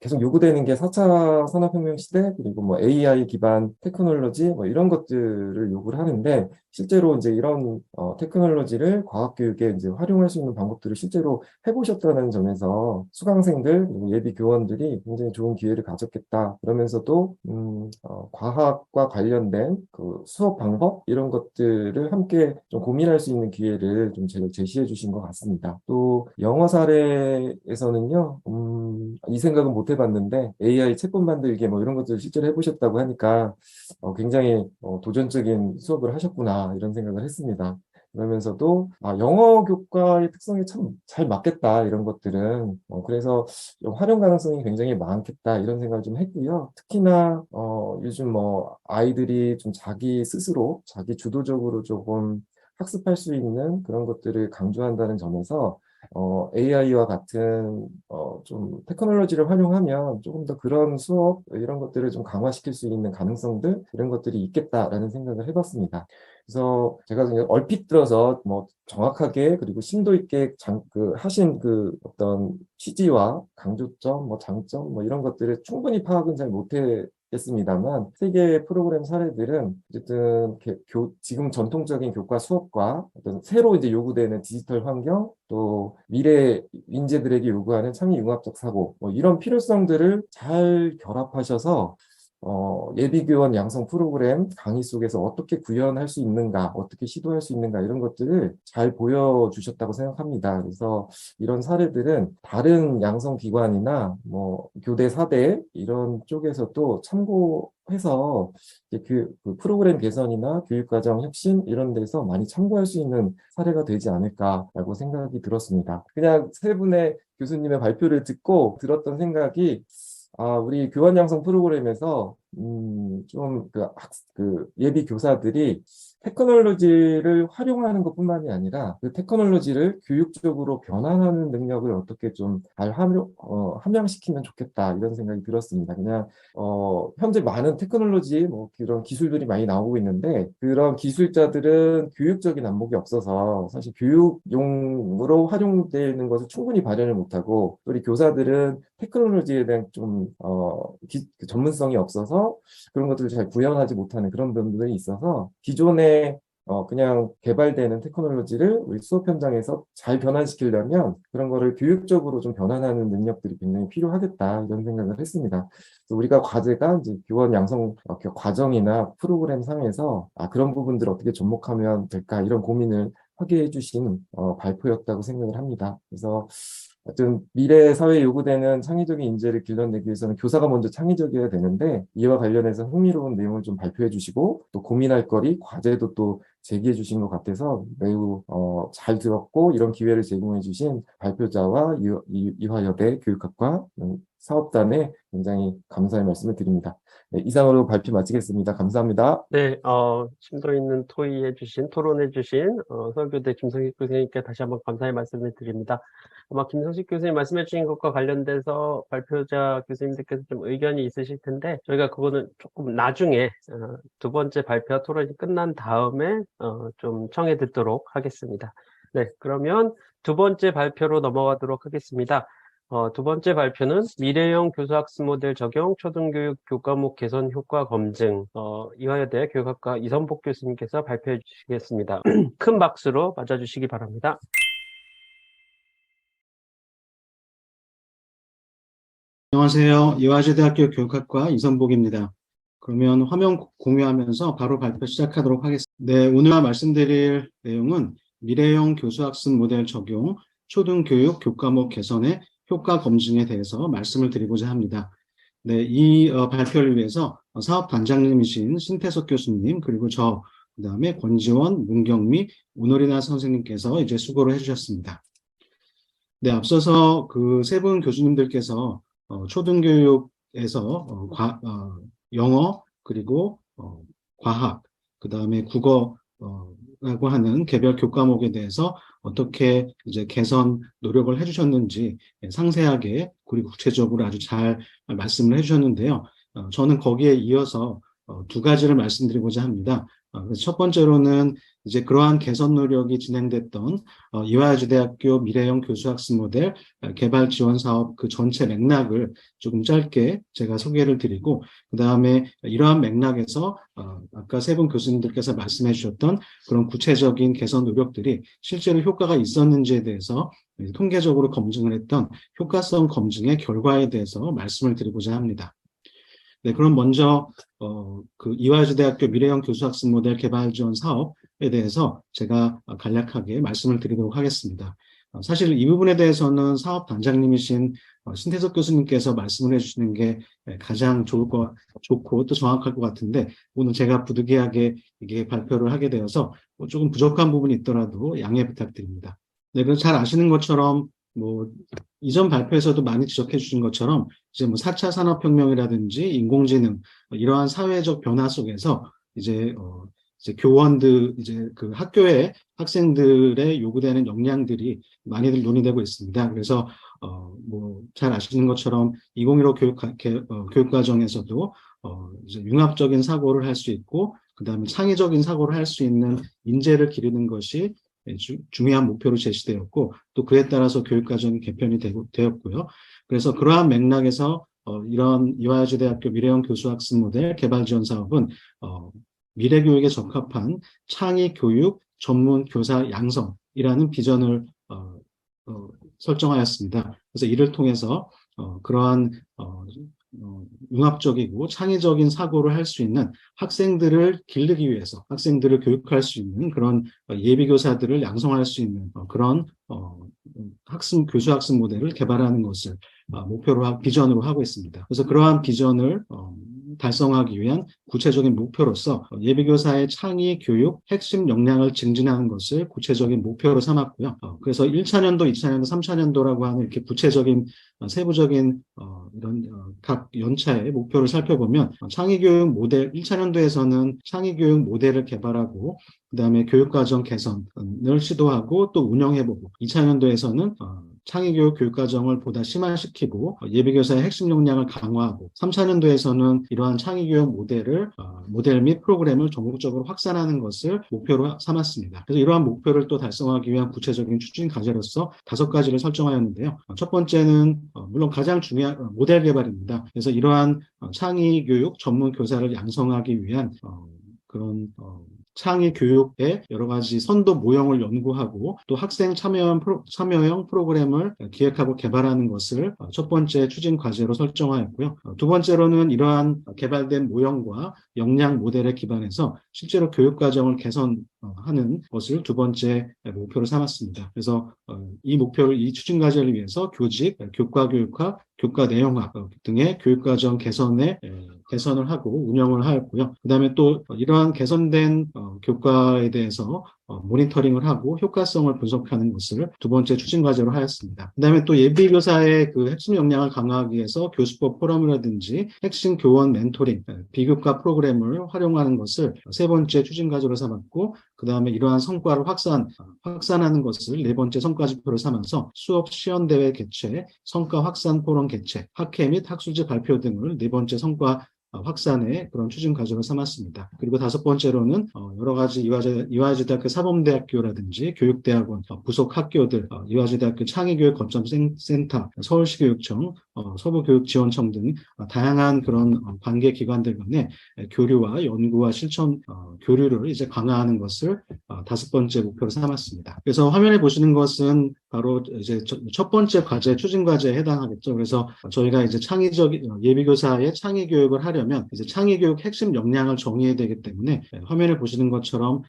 계속 요구되는 게 4차 산업혁명 시대, 그리고 뭐 AI 기반 테크놀로지, 뭐 이런 것들을 요구를 하는데, 실제로 이제 이런 테크놀로지를 과학교육에 이제 활용할 수 있는 방법들을 실제로 해보셨다는 점에서 수강생들, 그리고 예비 교원들이 굉장히 좋은 기회를 가졌겠다. 그러면서도, 과학과 관련된 그 수업 방법, 이런 것들을 함께 좀 고민할 수 있는 기회를 좀 제시해 주신 것 같습니다. 또 영어 사례에서는요, 이 생각은 못 해봤는데 AI 챗봇 만들기 뭐 이런 것들을 실제로 해보셨다고 하니까 굉장히 도전적인 수업을 하셨구나 이런 생각을 했습니다. 그러면서도 영어 교과의 특성이 참 잘 맞겠다 이런 것들은 그래서 활용 가능성이 굉장히 많겠다 이런 생각을 좀 했고요. 특히나 요즘 뭐 아이들이 좀 자기 스스로 자기 주도적으로 조금 학습할 수 있는 그런 것들을 강조한다는 점에서 AI와 같은 좀 테크놀로지를 활용하면 조금 더 그런 수업 이런 것들을 좀 강화시킬 수 있는 가능성들 이런 것들이 있겠다라는 생각을 해봤습니다. 그래서 제가 얼핏 들어서 뭐 정확하게 그리고 심도 있게 하신 그 어떤 취지와 강조점, 뭐 장점, 뭐 이런 것들을 충분히 파악은 잘 못했습니다만 세 개의 프로그램 사례들은 어쨌든 지금 전통적인 교과 수업과 어떤 새로 이제 요구되는 디지털 환경 또 미래 인재들에게 요구하는 창의 융합적 사고 뭐 이런 필요성들을 잘 결합하셔서 예비교원 양성 프로그램 강의 속에서 어떻게 구현할 수 있는가, 어떻게 시도할 수 있는가 이런 것들을 잘 보여주셨다고 생각합니다. 그래서 이런 사례들은 다른 양성기관이나 뭐 교대, 사대 이런 쪽에서도 참고해서 그 프로그램 개선이나 교육과정 혁신 이런 데서 많이 참고할 수 있는 사례가 되지 않을까라고 생각이 들었습니다. 그냥 세 분의 교수님의 발표를 듣고 들었던 생각이 우리 교원 양성 프로그램에서 좀 예비 교사들이 테크놀로지를 활용하는 것뿐만이 아니라 그 테크놀로지를 교육적으로 변환하는 능력을 어떻게 좀 잘 함양시키면 좋겠다 이런 생각이 들었습니다. 그냥 현재 많은 테크놀로지 뭐 그런 기술들이 많이 나오고 있는데 그런 기술자들은 교육적인 안목이 없어서 사실 교육용으로 활용되는 것을 충분히 발현을 못하고 우리 교사들은 테크놀로지에 대한 좀 전문성이 없어서 그런 것들을 잘 구현하지 못하는 그런 부분들이 있어서 기존에 그냥 개발되는 테크놀로지를 우리 수업 현장에서 잘 변환시키려면 그런 거를 교육적으로 좀 변환하는 능력들이 굉장히 필요하겠다 이런 생각을 했습니다. 그래서 우리가 과제가 이제 교원 양성 과정이나 프로그램 상에서 그런 부분들을 어떻게 접목하면 될까 이런 고민을 하게 해주신 발표였다고 생각을 합니다. 그래서 하여튼 미래 사회에 요구되는 창의적인 인재를 길러내기 위해서는 교사가 먼저 창의적이어야 되는데 이와 관련해서 흥미로운 내용을 좀 발표해 주시고 또 고민할 거리, 과제도 또 제기해 주신 것 같아서 매우 잘 들었고 이런 기회를 제공해 주신 발표자와 이화여대 교육학과 사업단에 굉장히 감사의 말씀을 드립니다. 네, 이상으로 발표 마치겠습니다. 감사합니다. 네, 심도 있는 토론해주신 서울교대 김성식 교수님께 다시 한번 감사의 말씀을 드립니다. 아마 김성식 교수님 말씀해 주신 것과 관련돼서 발표자 교수님들께서 좀 의견이 있으실 텐데 저희가 그거는 조금 나중에 두 번째 발표 토론이 끝난 다음에 좀 청해 듣도록 하겠습니다. 네, 그러면 두 번째 발표로 넘어가도록 하겠습니다. 두 번째 발표는 미래형 교수학습 모델 적용 초등교육 교과목 개선 효과 검증 이화여대 교육학과 이선복 교수님께서 발표해 주시겠습니다. 큰 박수로 맞아주시기 바랍니다. 안녕하세요. 이화여대학교 교육학과 이선복입니다. 그러면 화면 공유하면서 바로 발표 시작하도록 하겠습니다. 네, 오늘 말씀드릴 내용은 미래형 교수학습 모델 적용 초등교육 교과목 개선의 효과 검증에 대해서 말씀을 드리고자 합니다. 네, 이 발표를 위해서 사업단장님이신 신태석 교수님 그리고 그다음에 권지원, 문경미, 오노리나 선생님께서 이제 수고를 해주셨습니다. 네, 앞서서 그 세 분 교수님들께서 초등교육에서 영어 그리고 과학 그다음에 국어라고 하는 개별 교과목에 대해서 어떻게 이제 개선 노력을 해주셨는지 상세하게 그리고 구체적으로 아주 잘 말씀을 해주셨는데요. 저는 거기에 이어서 두 가지를 말씀드리고자 합니다. 첫 번째로는 이제 그러한 개선 노력이 진행됐던 이화여대학교 미래형 교수학습 모델 개발 지원 사업 그 전체 맥락을 조금 짧게 제가 소개를 드리고 그 다음에 이러한 맥락에서 아까 세 분 교수님들께서 말씀해 주셨던 그런 구체적인 개선 노력들이 실제로 효과가 있었는지에 대해서 통계적으로 검증을 했던 효과성 검증의 결과에 대해서 말씀을 드리고자 합니다. 네, 그럼 먼저 그 이화여대학교 미래형 교수학습 모델 개발 지원 사업에 대해서 제가 간략하게 말씀을 드리도록 하겠습니다. 사실 이 부분에 대해서는 사업 단장님이신 신태석 교수님께서 말씀을 해주시는 게 가장 좋고 또 정확할 것 같은데 오늘 제가 부득이하게 이게 발표를 하게 되어서 조금 부족한 부분이 있더라도 양해 부탁드립니다. 네, 그래서 잘 아시는 것처럼 이전 발표에서도 많이 지적해 주신 것처럼 이제 4차 산업혁명이라든지 인공지능 이러한 사회적 변화 속에서 이제 교원들 이제 그 학교의 학생들의 요구되는 역량들이 많이들 논의되고 있습니다. 그래서 잘 아시는 것처럼 2015 교육 과정에서도 이제 융합적인 사고를 할 수 있고 그다음에 창의적인 사고를 할 수 있는 인재를 기르는 것이 중요한 목표로 제시되었고 또 그에 따라서 교육과정이 개편이 되었고요. 그래서 그러한 맥락에서 이런 이화여대학교 미래형 교수학습 모델 개발 지원 사업은 미래교육에 적합한 창의교육 전문 교사 양성이라는 비전을 설정하였습니다. 그래서 이를 통해서 그러한 융합적이고 창의적인 사고를 할 수 있는 학생들을 기르기 위해서 학생들을 교육할 수 있는 그런 예비교사들을 양성할 수 있는 그런 교수학습 모델을 개발하는 것을 비전으로 하고 있습니다. 그래서 그러한 비전을 달성하기 위한 구체적인 목표로서 예비교사의 창의 교육 핵심 역량을 증진하는 것을 구체적인 목표로 삼았고요. 그래서 1차년도, 2차년도, 3차년도라고 하는 이렇게 구체적인 세부적인 이런 각 연차의 목표를 살펴보면 창의교육 모델 1차년도에서는 창의교육 모델을 개발하고 그다음에 교육과정 개선을 시도하고 또 운영해보고 2차년도에서는 창의교육 교육과정을 보다 심화시키고 예비교사의 핵심 역량을 강화하고 3차년도에서는 이러한 창의교육 모델 및 프로그램을 전국적으로 확산하는 것을 목표로 삼았습니다. 그래서 이러한 목표를 또 달성하기 위한 구체적인 추진 과제로서 5가지를 설정하였는데요. 첫 번째는 물론 가장 중요한 모델 개발입니다. 그래서 이러한 창의교육 전문 교사를 양성하기 위한 그런 창의 교육의 여러 가지 선도 모형을 연구하고 또 학생 참여형 프로그램을 기획하고 개발하는 것을 첫 번째 추진 과제로 설정하였고요. 두 번째로는 이러한 개발된 모형과 역량 모델에 기반해서 실제로 교육 과정을 개선하는 것을 두 번째 목표로 삼았습니다. 그래서 이 추진 과제를 위해서 교직, 교과 교육학, 교과 내용학 등의 교육과정 개선을 하고 운영을 하였고요. 그 다음에 또 이러한 개선된 교과에 대해서 모니터링을 하고 효과성을 분석하는 것을 두 번째 추진 과제로 하였습니다. 그 다음에 또 예비교사의 그 핵심 역량을 강화하기 위해서 교수법 포럼이라든지 핵심 교원 멘토링, 비교과 프로그램을 활용하는 것을 세 번째 추진 과제로 삼았고, 그 다음에 이러한 성과를 확산하는 것을 네 번째 성과 지표로 삼아서 수업 시연대회 개최, 성과 확산 포럼 개최, 학회 및 학술지 발표 등을 네 번째 성과 확산의 그런 추진 과정을 삼았습니다. 그리고 다섯 번째로는 여러 가지 이화여자대학교 사범대학교라든지 교육대학원, 부속 학교들, 이화여자대학교 창의교육 거점센터, 서울시교육청, 서부교육지원청 등 다양한 그런 관계 기관들 간의 교류와 연구와 실천 교류를 이제 강화하는 것을 다섯 번째 목표로 삼았습니다. 그래서 화면에 보시는 것은 바로 이제 첫 번째 과제, 추진 과제에 해당하겠죠. 그래서 저희가 이제 예비교사의 창의 교육을 하려면 이제 창의 교육 핵심 역량을 정의해야 되기 때문에 화면에 보시는 것처럼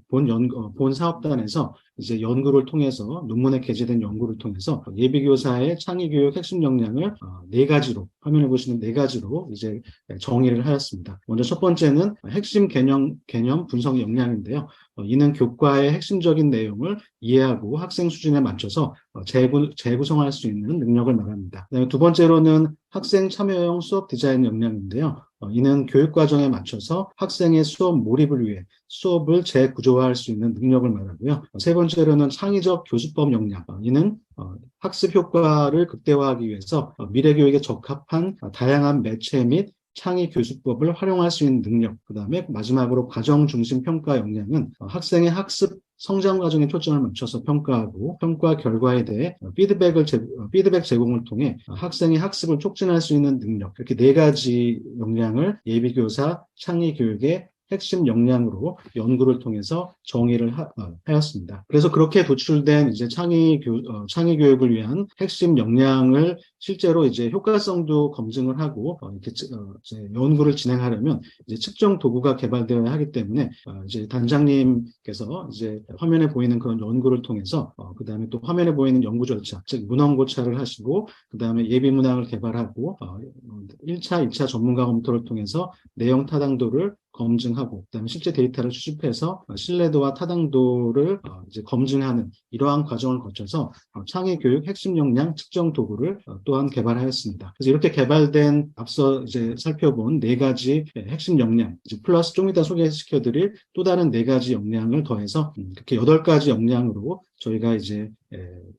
본 사업단에서 이제 연구를 통해서 논문에 게재된 연구를 통해서 예비교사의 창의교육 핵심 역량을 네 가지로 화면에 보시는 네 가지로 이제 정의를 하였습니다. 먼저 첫 번째는 핵심 개념 분석 역량인데요. 이는 교과의 핵심적인 내용을 이해하고 학생 수준에 맞춰서 재구성할 수 있는 능력을 말합니다. 그다음에 두 번째로는 학생 참여형 수업 디자인 역량인데요. 이는 교육과정에 맞춰서 학생의 수업 몰입을 위해 수업을 재구조화할 수 있는 능력을 말하고요. 세 번째로는 창의적 교수법 역량. 이는 학습 효과를 극대화하기 위해서 미래교육에 적합한 다양한 매체 및 창의 교수법을 활용할 수 있는 능력. 그 다음에 마지막으로 과정 중심 평가 역량은 학생의 학습 성장 과정에 초점을 맞춰서 평가하고 평가 결과에 대해 피드백 제공을 통해 학생의 학습을 촉진할 수 있는 능력. 이렇게 네 가지 역량을 예비교사 창의교육의 핵심 역량으로 연구를 통해서 정의를 하였습니다. 그래서 그렇게 도출된 이제 창의교육을 위한 핵심 역량을 실제로 이제 효과성도 검증을 하고 이렇게 이제 연구를 진행하려면 이제 측정 도구가 개발되어야 하기 때문에 이제 단장님께서 이제 화면에 보이는 그런 연구를 통해서 그 다음에 또 화면에 보이는 연구 절차, 즉 문헌 고찰을 하시고 그 다음에 예비 문항을 개발하고 1차, 2차 전문가 검토를 통해서 내용 타당도를 검증하고 그다음에 실제 데이터를 수집해서 신뢰도와 타당도를 이제 검증하는 이러한 과정을 거쳐서 창의교육 핵심 역량 측정 도구를 또한 개발하였습니다. 그래서 이렇게 개발된 앞서 이제 살펴본 네 가지 핵심 역량, 이제 플러스 좀 이따 소개시켜드릴 또 다른 네 가지 역량을 더해서 이렇게 8가지 역량으로 저희가 이제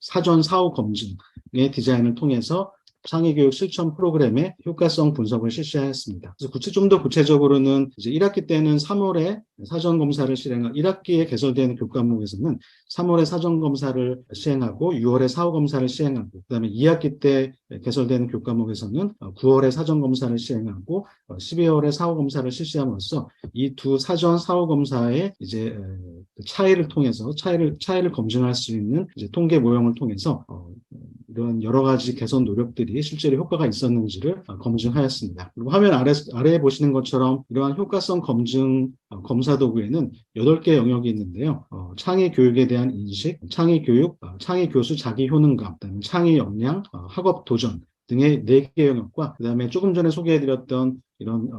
사전 사후 검증의 디자인을 통해서 창의교육 실천 프로그램의 효과성 분석을 실시하였습니다. 그래서 좀 더 구체적으로는 이제 1학기 때는 3월에 사전 검사를 1학기에 개설되는 교과목에서는 3월에 사전 검사를 시행하고 6월에 사후 검사를 시행하고 그다음에 2학기 때 개설되는 교과목에서는 9월에 사전 검사를 시행하고 12월에 사후 검사를 실시함으로써 이 두 사전 사후 검사의 이제 차이를 통해서 차이를 검증할 수 있는 이제 통계 모형을 통해서 이런 여러 가지 개선 노력들이 실제로 효과가 있었는지를 검증하였습니다. 그리고 화면 아래에 보시는 것처럼 이러한 효과성 검증 검사 도구에는 8개 영역이 있는데요. 창의 교육에 대한 인식, 창의 교육, 창의 교수 자기 효능감, 창의 역량, 학업 도전 등의 4개 영역과 그다음에 조금 전에 소개해드렸던 이런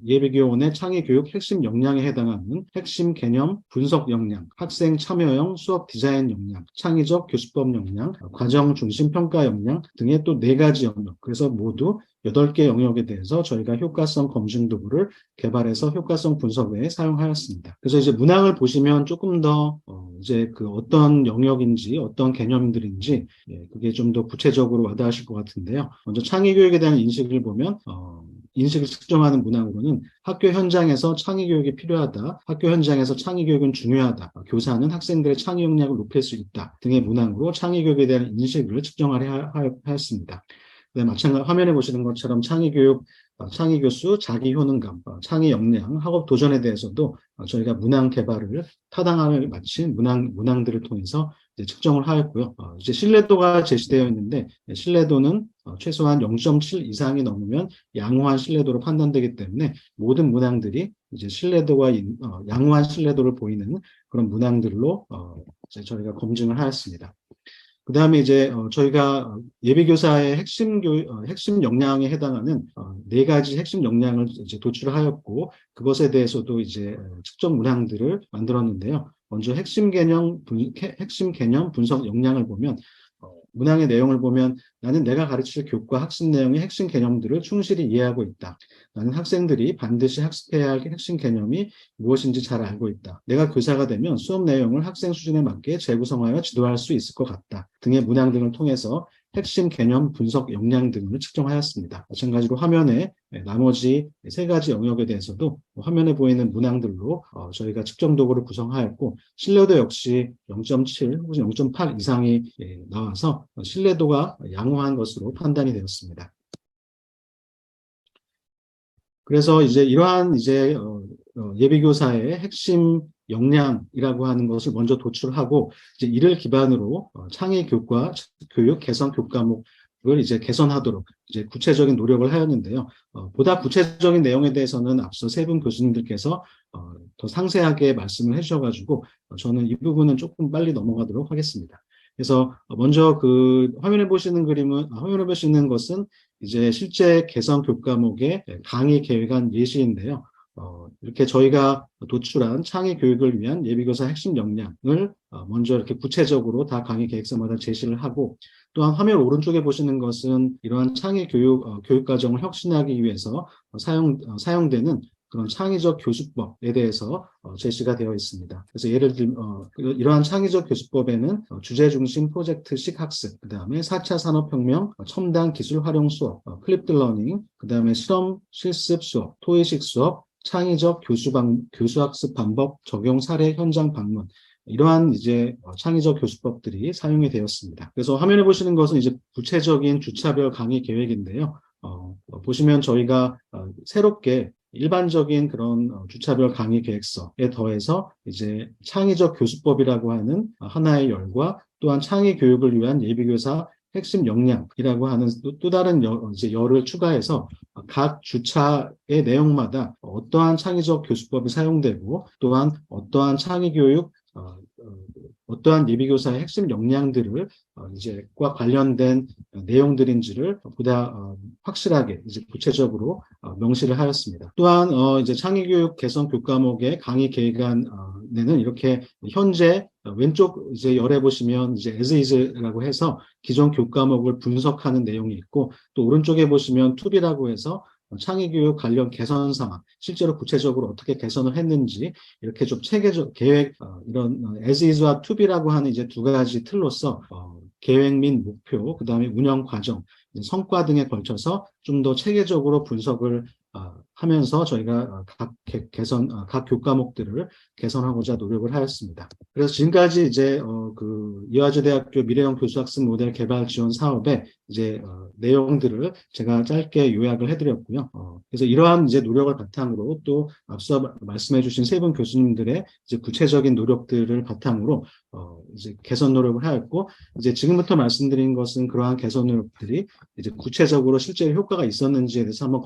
예비교원의 창의교육 핵심 역량에 해당하는 핵심 개념 분석 역량, 학생 참여형 수업 디자인 역량, 창의적 교수법 역량, 과정 중심 평가 역량 등의 또 4가지 영역, 그래서 모두 8개 영역에 대해서 저희가 효과성 검증 도구를 개발해서 효과성 분석에 사용하였습니다. 그래서 이제 문항을 보시면 조금 더 이제 그 어떤 영역인지 어떤 개념들인지 그게 좀 더 구체적으로 와닿으실 것 같은데요. 먼저 창의교육에 대한 인식을 보면 인식을 측정하는 문항으로는 학교 현장에서 창의교육이 필요하다, 학교 현장에서 창의교육은 중요하다, 교사는 학생들의 창의 역량을 높일 수 있다 등의 문항으로 창의교육에 대한 인식을 측정하려 하였습니다. 마찬가지 화면에 보시는 것처럼 창의교육, 창의교수, 자기효능감, 창의 역량, 학업 도전에 대해서도 저희가 문항 개발을 타당함을 마친 문항들을 통해서 이제 측정을 하였고요. 이제 신뢰도가 제시되어 있는데 신뢰도는 최소한 0.7 이상이 넘으면 양호한 신뢰도로 판단되기 때문에 모든 문항들이 이제 신뢰도가 양호한 신뢰도를 보이는 그런 문항들로 이제 저희가 검증을 하였습니다. 그 다음에 이제 저희가 예비교사의 핵심 역량에 해당하는 4가지 핵심 역량을 이제 도출하였고 그것에 대해서도 이제 측정 문항들을 만들었는데요. 먼저 핵심 개념 분석 역량을 보면 문항의 내용을 보면 나는 내가 가르칠 교과 학습 내용의 핵심 개념들을 충실히 이해하고 있다. 나는 학생들이 반드시 학습해야 할 핵심 개념이 무엇인지 잘 알고 있다. 내가 교사가 되면 수업 내용을 학생 수준에 맞게 재구성하여 지도할 수 있을 것 같다. 등의 문항 등을 통해서 핵심 개념 분석 역량 등을 측정하였습니다. 마찬가지로 화면에 나머지 3가지 영역에 대해서도 화면에 보이는 문항들로 저희가 측정 도구를 구성하였고 신뢰도 역시 0.7 혹은 0.8 이상이 나와서 신뢰도가 양호한 것으로 판단이 되었습니다. 그래서 이제 이러한 이제 예비교사의 핵심 역량이라고 하는 것을 먼저 도출하고 이제 이를 기반으로 창의교과 교육 개선 교과목을 이제 개선하도록 이제 구체적인 노력을 하였는데요. 보다 구체적인 내용에 대해서는 앞서 3분 교수님들께서 더 상세하게 말씀을 해주셔가지고 저는 이 부분은 조금 빨리 넘어가도록 하겠습니다. 그래서 먼저 그 화면에 보시는 것은 이제 실제 개선 교과목의 강의 계획안 예시인데요. 이렇게 저희가 도출한 창의 교육을 위한 예비교사 핵심 역량을 먼저 이렇게 구체적으로 다 강의 계획서마다 제시를 하고 또한 화면 오른쪽에 보시는 것은 이러한 창의 교육 과정을 혁신하기 위해서 사용되는 그런 창의적 교수법에 대해서 제시가 되어 있습니다. 그래서 예를 들면 이러한 창의적 교수법에는 주제 중심 프로젝트식 학습, 그 다음에 4차 산업혁명, 첨단 기술 활용 수업, 플립드 러닝, 그 다음에 실험 실습 수업, 토의식 수업, 창의적 교수학습 방법 적용 사례 현장 방문, 이러한 이제 창의적 교수법들이 사용이 되었습니다. 그래서 화면에 보시는 것은 이제 구체적인 주차별 강의 계획인데요. 보시면 저희가 새롭게 일반적인 그런 주차별 강의 계획서에 더해서 이제 창의적 교수법이라고 하는 하나의 열과 또한 창의 교육을 위한 예비교사 핵심 역량이라고 하는 또 다른 이제 열을 추가해서 각 주차의 내용마다 어떠한 창의적 교수법이 사용되고 또한 어떠한 창의 교육 어떠한 예비교사의 핵심 역량들을 이제 과 관련된 내용들인지를 보다 확실하게 이제 구체적으로 명시를 하였습니다. 또한 이제 창의교육 개선 교과목의 강의 계획안에는 이렇게 현재 왼쪽 이제 열에 보시면 이제 as is라고 해서 기존 교과목을 분석하는 내용이 있고 또 오른쪽에 보시면 tobe라고 해서 창의교육 관련 개선 상황, 실제로 구체적으로 어떻게 개선을 했는지 이렇게 좀 체계적 계획, 이런 as is와 to be라고 하는 이제 2가지 틀로서 계획 및 목표, 그 다음에 운영 과정, 성과 등에 걸쳐서 좀 더 체계적으로 분석을 하면서 저희가 각 교과목들을 개선하고자 노력을 하였습니다. 그래서 지금까지 이제 이화여대학교 미래형 교수학습 모델 개발 지원 사업의 이제 내용들을 제가 짧게 요약을 해드렸고요. 그래서 이러한 이제 노력을 바탕으로 또 앞서 말씀해주신 3분 교수님들의 이제 구체적인 노력들을 바탕으로 이제 개선 노력을 하였고 이제 지금부터 말씀드린 것은 그러한 개선 노력들이 이제 구체적으로 실제 효과가 있었는지에 대해서 한번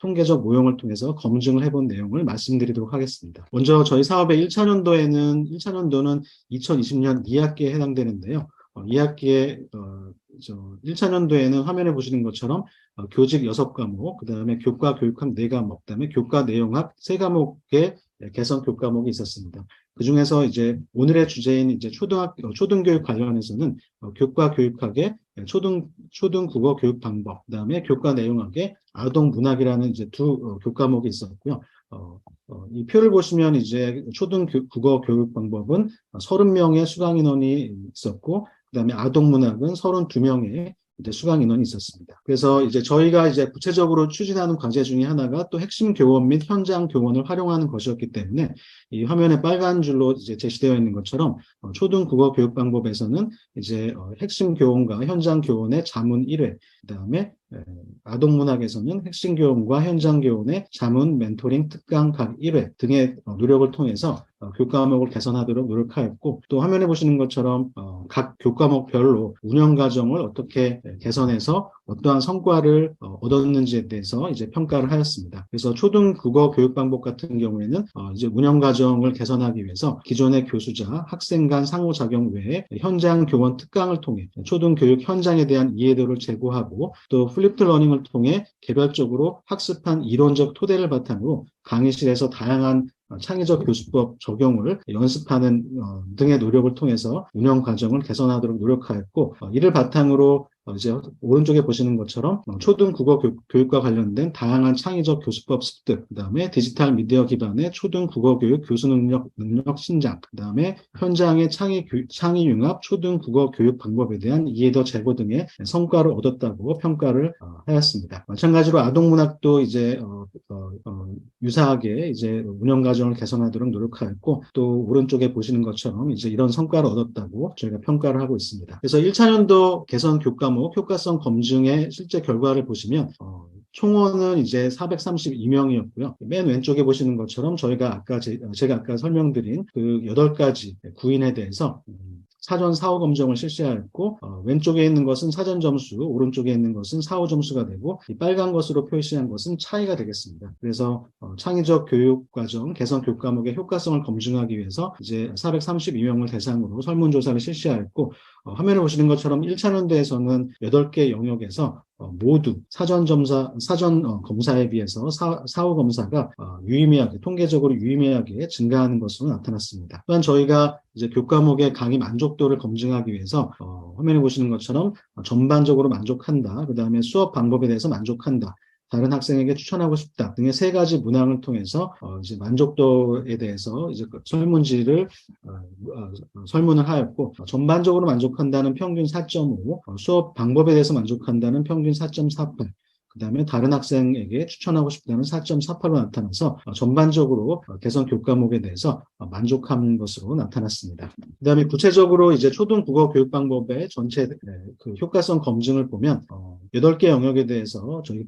통계적 모형을 통해서 검증을 해본 내용을 말씀드리도록 하겠습니다. 먼저 저희 사업의 1차년도는 2020년 2학기에 해당되는데요. 2학기에 1차년도에는 화면에 보시는 것처럼 교직 6과목, 그 다음에 교과 교육학 4과목, 그 다음에 교과 내용학 3과목의 개선 교과목이 있었습니다. 그 중에서 이제 오늘의 주제인 이제 초등교육 관련해서는 교과 교육학의 초등국어 교육 방법, 그 다음에 교과 내용학의 아동 문학이라는 이제 두 교과목이 있었고요. 이 표를 보시면 이제 초등국어 교육 방법은 30명의 수강 인원이 있었고, 그 다음에 아동 문학은 32명의 이제 수강 인원이 있었습니다. 그래서 이제 저희가 이제 구체적으로 추진하는 과제 중에 하나가 또 핵심 교원 및 현장 교원을 활용하는 것이었기 때문에 이 화면에 빨간 줄로 이제 제시되어 있는 것처럼 초등국어 교육 방법에서는 이제 핵심 교원과 현장 교원의 자문 1회, 그다음에 아동 문학에서는 핵심 교원과 현장 교원의 자문 멘토링 특강 각 1회 등의 노력을 통해서 교과목을 개선하도록 노력하였고, 또 화면에 보시는 것처럼 각 교과목별로 운영 과정을 어떻게 개선해서 어떠한 성과를 얻었는지에 대해서 이제 평가를 하였습니다. 그래서 초등국어 교육 방법 같은 경우에는 이제 운영 과정을 개선하기 위해서 기존의 교수자, 학생 간 상호작용 외에 현장 교원 특강을 통해 초등교육 현장에 대한 이해도를 제고하고, 또 플립드 러닝을 통해 개별적으로 학습한 이론적 토대를 바탕으로 강의실에서 다양한 창의적 교수법 적용을 연습하는 등의 노력을 통해서 운영 과정을 개선하도록 노력하였고, 이를 바탕으로 이제 오른쪽에 보시는 것처럼 초등국어 교육과 관련된 다양한 창의적 교수법 습득, 그다음에 디지털 미디어 기반의 초등국어 교육 교수 능력 신장, 그다음에 현장의 창의 융합 초등국어 교육 방법에 대한 이해도 제고 등의 성과를 얻었다고 평가를 하였습니다. 마찬가지로 아동문학도 이제 유사하게 이제 운영 과정을 개선하도록 노력하였고, 또 오른쪽에 보시는 것처럼 이제 이런 성과를 얻었다고 저희가 평가를 하고 있습니다. 그래서 1차년도 개선 교과목 효과성 검증의 실제 결과를 보시면 총원은 이제 432명이었고요. 맨 왼쪽에 보시는 것처럼 저희가 제가 아까 설명드린 그 8가지 구인에 대해서 사전 사후 검증을 실시하였고, 왼쪽에 있는 것은 사전 점수, 오른쪽에 있는 것은 사후 점수가 되고, 이 빨간 것으로 표시한 것은 차이가 되겠습니다. 그래서 창의적 교육 과정 개선 교과목의 효과성을 검증하기 위해서 이제 432명을 대상으로 설문조사를 실시하였고, 화면에 보시는 것처럼 1차년도에서는 8개 영역에서 모두 사전 검사에 비해서 사후 검사가 유의미하게, 통계적으로 유의미하게 증가하는 것으로 나타났습니다. 또한 저희가 이제 교과목의 강의 만족도를 검증하기 위해서 화면에 보시는 것처럼 전반적으로 만족한다, 그 다음에 수업 방법에 대해서 만족한다, 다른 학생에게 추천하고 싶다 등의 3가지 문항을 통해서 이제 만족도에 대해서 이제 설문지를 설문을 하였고, 전반적으로 만족한다는 평균 4.5, 수업 방법에 대해서 만족한다는 평균 4.48, 그 다음에 다른 학생에게 추천하고 싶다는 4.48로 나타나서 전반적으로 개선 교과목에 대해서 만족한 것으로 나타났습니다. 그 다음에 구체적으로 이제 초등국어 교육 방법의 전체 그 효과성 검증을 보면 8개 영역에 대해서 저희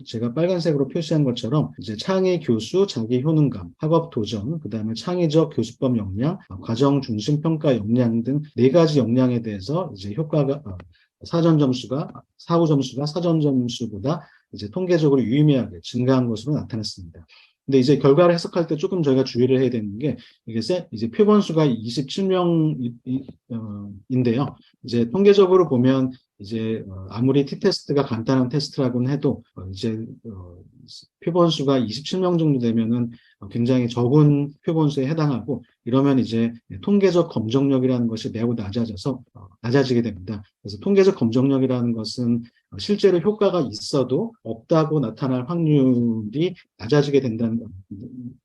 제가 빨간색으로 표시한 것처럼 이제 창의 교수, 자기 효능감, 학업 도전, 그 다음에 창의적 교수법 역량, 과정 중심 평가 역량 등 4가지 역량에 대해서 이제 효과가 사후 점수가 사전 점수보다 이제 통계적으로 유의미하게 증가한 것으로 나타났습니다. 근데 이제 결과를 해석할 때 조금 저희가 주의를 해야 되는 게, 이게 이제 표본수가 27명인데요. 이제 통계적으로 보면 이제 아무리 t-테스트가 간단한 테스트라고는 해도 이제 표본수가 27명 정도 되면은 굉장히 적은 표본수에 해당하고, 이러면 이제 통계적 검정력이라는 것이 매우 낮아지게 됩니다. 그래서 통계적 검정력이라는 것은 실제로 효과가 있어도 없다고 나타날 확률이 낮아지게 된다는,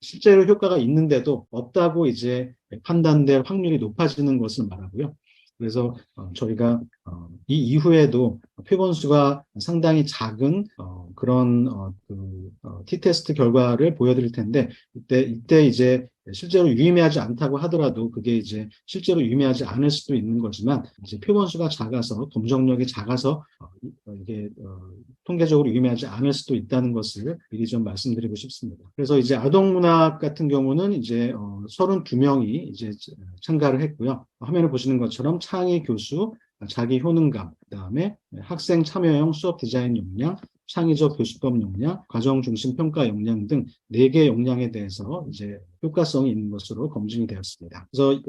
실제로 효과가 있는데도 없다고 이제 판단될 확률이 높아지는 것을 말하고요. 그래서 저희가 이 이후에도 표본수가 상당히 작은 그런 t-테스트 결과를 보여드릴 텐데, 이때 이제 실제로 유의미하지 않다고 하더라도 그게 이제 실제로 유의미하지 않을 수도 있는 거지만, 이제 표본수가 작아서 검정력이 작아서 이게 통계적으로 유의미하지 않을 수도 있다는 것을 미리 좀 말씀드리고 싶습니다. 그래서 이제 아동문학 같은 경우는 이제 32명이 이제 참가를 했고요. 화면을 보시는 것처럼 창의 교수, 자기 효능감, 그다음에 학생 참여형 수업 디자인 역량, 창의적 교수법 역량, 과정 중심 평가 역량 등 4개 역량에 대해서 이제 효과성이 있는 것으로 검증이 되었습니다. 그래서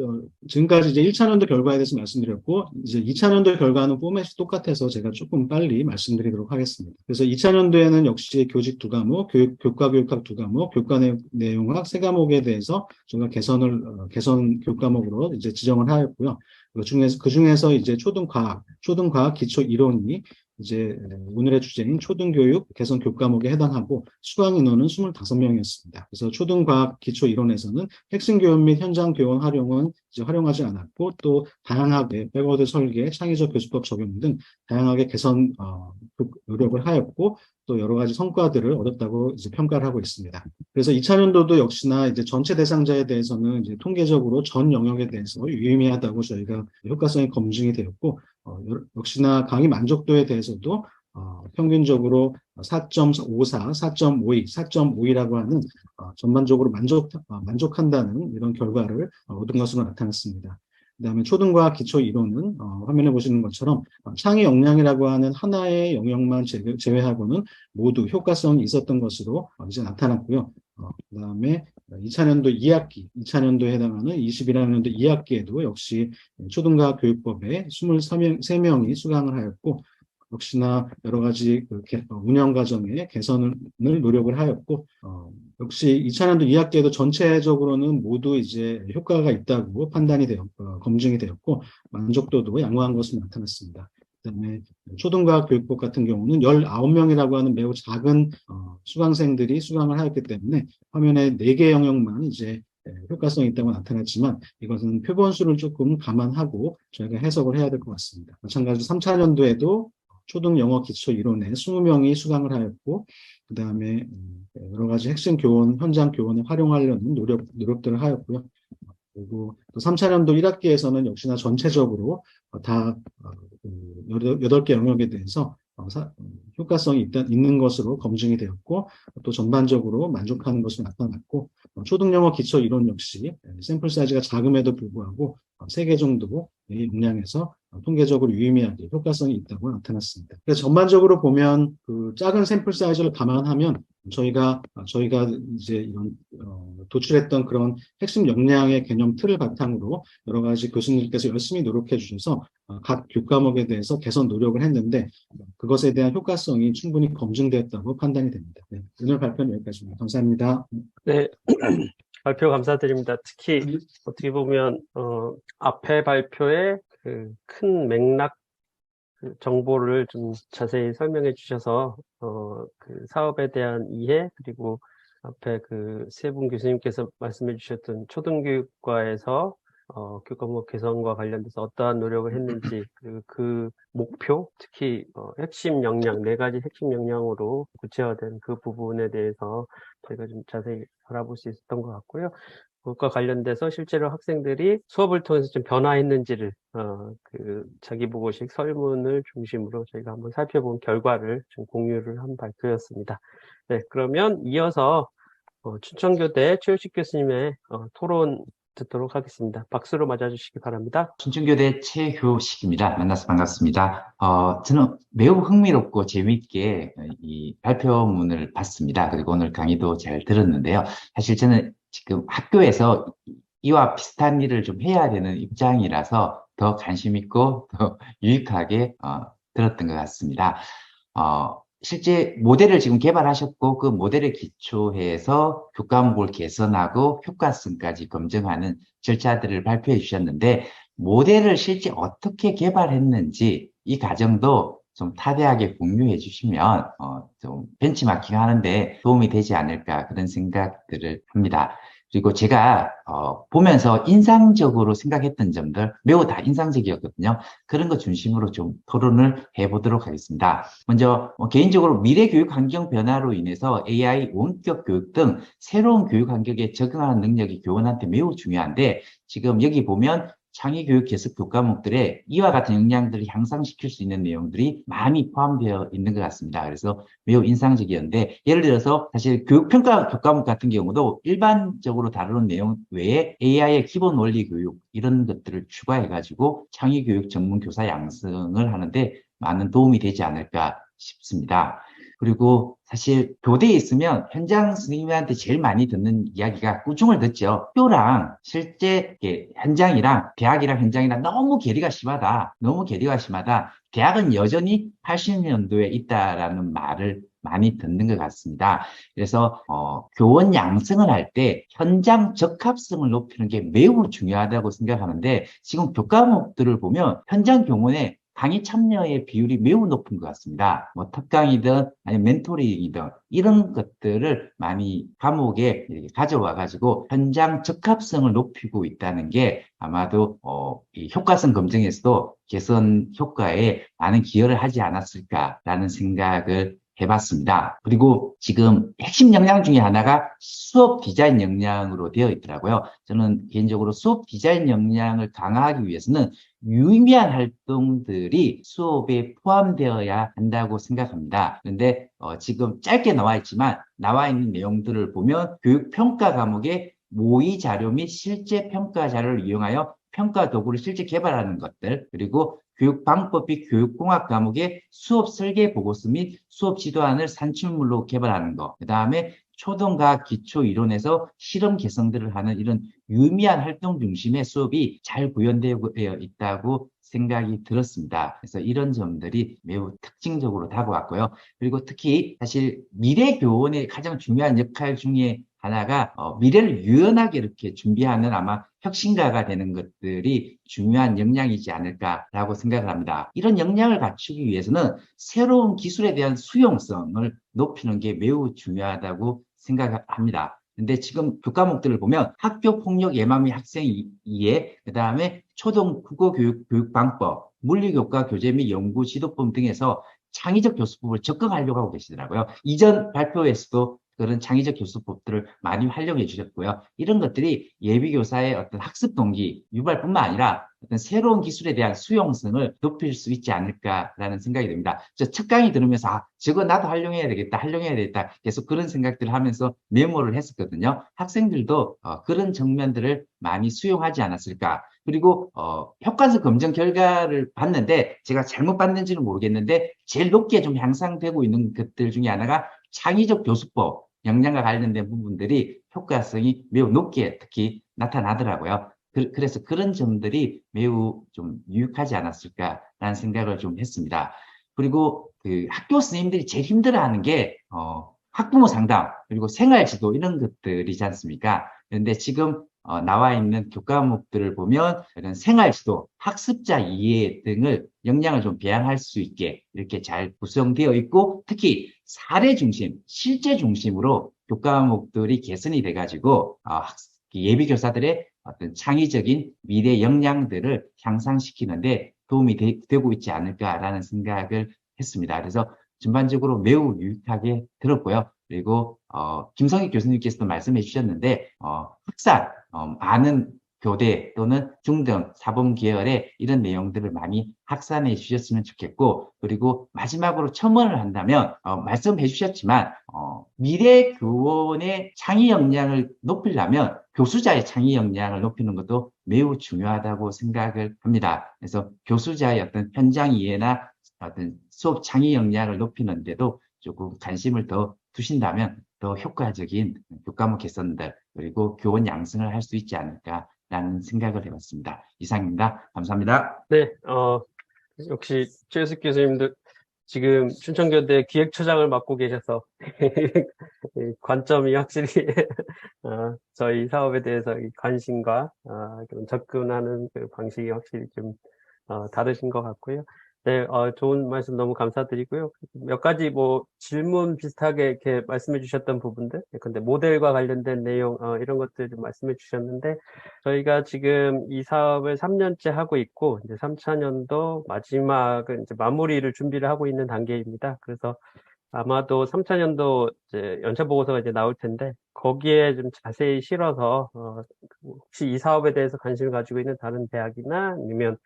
지금까지 이제 1차년도 결과에 대해서 말씀드렸고, 이제 2차년도 결과는 포맷이 똑같아서 제가 조금 빨리 말씀드리도록 하겠습니다. 그래서 2차년도에는 역시 교직 2과목, 교과 교육학 2과목, 교과 내용학 3과목에 대해서 저희가 개선 교과목으로 이제 지정을 하였고요. 그 중에서 이제 초등과학 기초 이론이 이제 오늘의 주제인 초등교육 개선 교과목에 해당하고 수강 인원은 25명이었습니다. 그래서 초등과학 기초 이론에서는 핵심 교원 및 현장 교원 활용은 이제 활용하지 않았고 또 다양하게 백워드 설계, 창의적 교수법 적용 등 다양하게 개선 노력을 하였고 또 여러 가지 성과들을 얻었다고 이제 평가를 하고 있습니다. 그래서 2차년도도 역시나 이제 전체 대상자에 대해서는 이제 통계적으로 전 영역에 대해서 유의미하다고 저희가 효과성이 검증이 되었고 역시나 강의 만족도에 대해서도 평균적으로 4.54, 4.52, 4.52라고 하는 전반적으로 만족한다는 이런 결과를 얻은 것으로 나타났습니다. 그다음에 초등과학 기초 이론은 화면에 보시는 것처럼 창의 역량이라고 하는 하나의 영역만 제외하고는 모두 효과성이 있었던 것으로 이제 나타났고요. 그다음에 2차년도 2학기, 2차년도에 해당하는 21학년도 2학기에도 역시 초등과학 교육법에 23명이 수강을 하였고 역시나 여러 가지 운영 과정의 개선을 노력을 하였고 역시 2차년도 2학기에도 전체적으로는 모두 이제 효과가 있다고 판단이 검증이 되었고 만족도도 양호한 것으로 나타났습니다. 그다음에 초등과학 교육법 같은 경우는 19명이라고 하는 매우 작은 수강생들이 수강을 하였기 때문에 화면에 4개 영역만 이제 효과성이 있다고 나타났지만 이것은 표본수를 조금 감안하고 저희가 해석을 해야 될 것 같습니다. 마찬가지로 3차년도에도 초등 영어 기초 이론에 20명이 수강을 하였고 그 다음에 여러 가지 핵심 교원, 현장 교원을 활용하려는 노력들을 하였고요. 그리고 또 3차년도 1학기에서는 역시나 전체적으로 다 8개 영역에 대해서 효과성이 있는 것으로 검증이 되었고 또 전반적으로 만족하는 것으로 나타났고 초등영어 기초 이론 역시 샘플 사이즈가 작음에도 불구하고 3개 정도의 용량에서 통계적으로 유의미하게 효과성이 있다고 나타났습니다. 그래서 전반적으로 보면 그 작은 샘플 사이즈를 감안하면 저희가 이제 이런 도출했던 그런 핵심 역량의 개념 틀을 바탕으로 여러 가지 교수님께서 열심히 노력해 주셔서 각 교과목에 대해서 개선 노력을 했는데 그것에 대한 효과성이 충분히 검증되었다고 판단이 됩니다. 네, 오늘 발표는 여기까지입니다. 감사합니다. 네, 발표 감사드립니다. 특히 어떻게 보면 앞에 발표의 그 큰 맥락 정보를 좀 자세히 설명해 주셔서 그 사업에 대한 이해 그리고 앞에 그 세 분 교수님께서 말씀해 주셨던 초등교육과에서 교과목 개선과 관련돼서 어떠한 노력을 했는지 그 목표 특히 핵심 역량 4가지 핵심 역량으로 구체화된 그 부분에 대해서 저희가 좀 자세히 알아볼 수 있었던 것 같고요. 그것과 관련돼서 실제로 학생들이 수업을 통해서 좀 변화했는지를 그 자기보고식 설문을 중심으로 저희가 한번 살펴본 결과를 좀 공유를 한 발표였습니다. 네, 그러면 이어서 춘천교대 최우식 교수님의 토론 듣도록 하겠습니다. 박수로 맞아주시기 바랍니다. 춘천교대 최효식입니다. 만나서 반갑습니다. 저는 매우 흥미롭고 재미있게 이 발표문을 봤습니다. 그리고 오늘 강의도 잘 들었는데요. 사실 저는 지금 학교에서 이와 비슷한 일을 좀 해야 되는 입장이라서 더 관심 있고 더 유익하게 들었던 것 같습니다. 실제 모델을 지금 개발하셨고 그 모델에 기초해서 교과목을 개선하고 효과성까지 검증하는 절차들을 발표해 주셨는데 모델을 실제 어떻게 개발했는지 이 과정도 좀 타대하게 공유해 주시면 좀 벤치마킹 하는데 도움이 되지 않을까 그런 생각들을 합니다. 그리고 제가 보면서 인상적으로 생각했던 점들 매우 다 인상적이었거든요. 그런 거 중심으로 좀 토론을 해보도록 하겠습니다. 먼저 개인적으로 미래 교육 환경 변화로 인해서 AI, 원격 교육 등 새로운 교육 환경에 적응하는 능력이 교원한테 매우 중요한데 지금 여기 보면 창의교육 개선 교과목들에 이와 같은 역량들을 향상시킬 수 있는 내용들이 많이 포함되어 있는 것 같습니다. 그래서 매우 인상적이었는데 예를 들어서 사실 교육평가 교과목 같은 경우도 일반적으로 다루는 내용 외에 AI의 기본 원리 교육 이런 것들을 추가해가지고 창의교육 전문 교사 양성을 하는데 많은 도움이 되지 않을까 싶습니다. 그리고 사실 교대에 있으면 현장 선생님한테 제일 많이 듣는 이야기가 꾸중을 듣죠. 학교랑 실제 현장이랑 대학이랑 현장이랑 너무 괴리가 심하다. 너무 괴리가 심하다. 대학은 여전히 80년도에 있다라는 말을 많이 듣는 것 같습니다. 그래서 교원 양성을 할 때 현장 적합성을 높이는 게 매우 중요하다고 생각하는데 지금 교과목들을 보면 현장 교원의 강의 참여의 비율이 매우 높은 것 같습니다. 뭐 특강이든 아니면 멘토링이든 이런 것들을 많이 과목에 가져와 가지고 현장 적합성을 높이고 있다는 게 아마도 이 효과성 검증에서도 개선 효과에 많은 기여를 하지 않았을까라는 생각을 해봤습니다. 그리고 지금 핵심 역량 중에 하나가 수업 디자인 역량으로 되어 있더라고요. 저는 개인적으로 수업 디자인 역량을 강화하기 위해서는 유의미한 활동들이 수업에 포함되어야 한다고 생각합니다. 그런데 지금 짧게 나와 있지만 나와 있는 내용들을 보면 교육평가 과목에 모의 자료 및 실제 평가 자료를 이용하여 평가 도구를 실제 개발하는 것들, 그리고 교육 방법 및 교육공학 과목의 수업 설계 보고서 및 수업 지도안을 산출물로 개발하는 것, 그 다음에 초등과학 기초 이론에서 실험 개성들을 하는 이런 유의미한 활동 중심의 수업이 잘 구현되어 있다고 생각이 들었습니다. 그래서 이런 점들이 매우 특징적으로 다가왔고요. 그리고 특히 사실 미래 교원의 가장 중요한 역할 중에 하나가 미래를 유연하게 이렇게 준비하는 아마 혁신가가 되는 것들이 중요한 역량이지 않을까라고 생각을 합니다. 이런 역량을 갖추기 위해서는 새로운 기술에 대한 수용성을 높이는 게 매우 중요하다고 생각합니다. 근데 지금 교과목들을 보면 학교 폭력 예방 및 학생 이해, 그 다음에 초등 국어 교육 방법, 물리교과 교재 및 연구 지도법 등에서 창의적 교수법을 적극하려고 하고 계시더라고요. 이전 발표에서도 그런 창의적 교수법들을 많이 활용해 주셨고요. 이런 것들이 예비교사의 어떤 학습 동기 유발뿐만 아니라 어떤 새로운 기술에 대한 수용성을 높일 수 있지 않을까라는 생각이 듭니다. 저 첫 강의 들으면서 저거 나도 활용해야 되겠다. 계속 그런 생각들을 하면서 메모를 했었거든요. 학생들도 그런 정면들을 많이 수용하지 않았을까. 그리고 효과성 검증 결과를 봤는데 제가 잘못 봤는지는 모르겠는데 제일 높게 좀 향상되고 있는 것들 중에 하나가 창의적 교수법, 역량과 관련된 부분들이 효과성이 매우 높게 특히 나타나더라고요. 그래서 그런 점들이 매우 좀 유익하지 않았을까라는 생각을 좀 했습니다. 그리고 그 학교 선생님들이 제일 힘들어하는 게 학부모 상담 그리고 생활지도 이런 것들이지 않습니까? 그런데 지금 나와 있는 교과목들을 보면 이런 생활지도, 학습자 이해 등을 역량을 좀 배양할 수 있게 이렇게 잘 구성되어 있고 특히 사례 중심, 실제 중심으로 교과목들이 개선이 돼가지고 예비 교사들의 어떤 창의적인 미래 역량들을 향상시키는데 도움이 되고 있지 않을까라는 생각을 했습니다. 그래서 전반적으로 매우 유익하게 들었고요. 그리고 김성익 교수님께서도 말씀해 주셨는데 학사, 많은 교대 또는 중등, 사범 계열의 이런 내용들을 많이 확산해 주셨으면 좋겠고 그리고 마지막으로 첨언을 한다면 말씀해 주셨지만 미래 교원의 창의 역량을 높이려면 교수자의 창의 역량을 높이는 것도 매우 중요하다고 생각을 합니다. 그래서 교수자의 어떤 현장 이해나 어떤 수업 창의 역량을 높이는 데도 조금 관심을 더 두신다면 더 효과적인 교과목 개선들 그리고 교원 양성을 할 수 있지 않을까라는 생각을 해봤습니다. 이상입니다. 감사합니다. 네, 역시 최우석 교수님도 지금 춘천교대 기획처장을 맡고 계셔서 이 관점이 확실히 저희 사업에 대해서 이 관심과 그런 접근하는 그 방식이 확실히 좀 다르신 것 같고요. 네, 좋은 말씀 너무 감사드리고요. 몇 가지 뭐 질문 비슷하게 이렇게 말씀해 주셨던 부분들, 근데 모델과 관련된 내용, 이런 것들 좀 말씀해 주셨는데, 저희가 지금 이 사업을 3년째 하고 있고, 이제 3차년도 마지막은 이제 마무리를 준비를 하고 있는 단계입니다. 그래서 아마도 3차년도 이제 연차 보고서가 이제 나올 텐데, 거기에 좀 자세히 실어서, 혹시 이 사업에 대해서 관심을 가지고 있는 다른 대학이나 아니면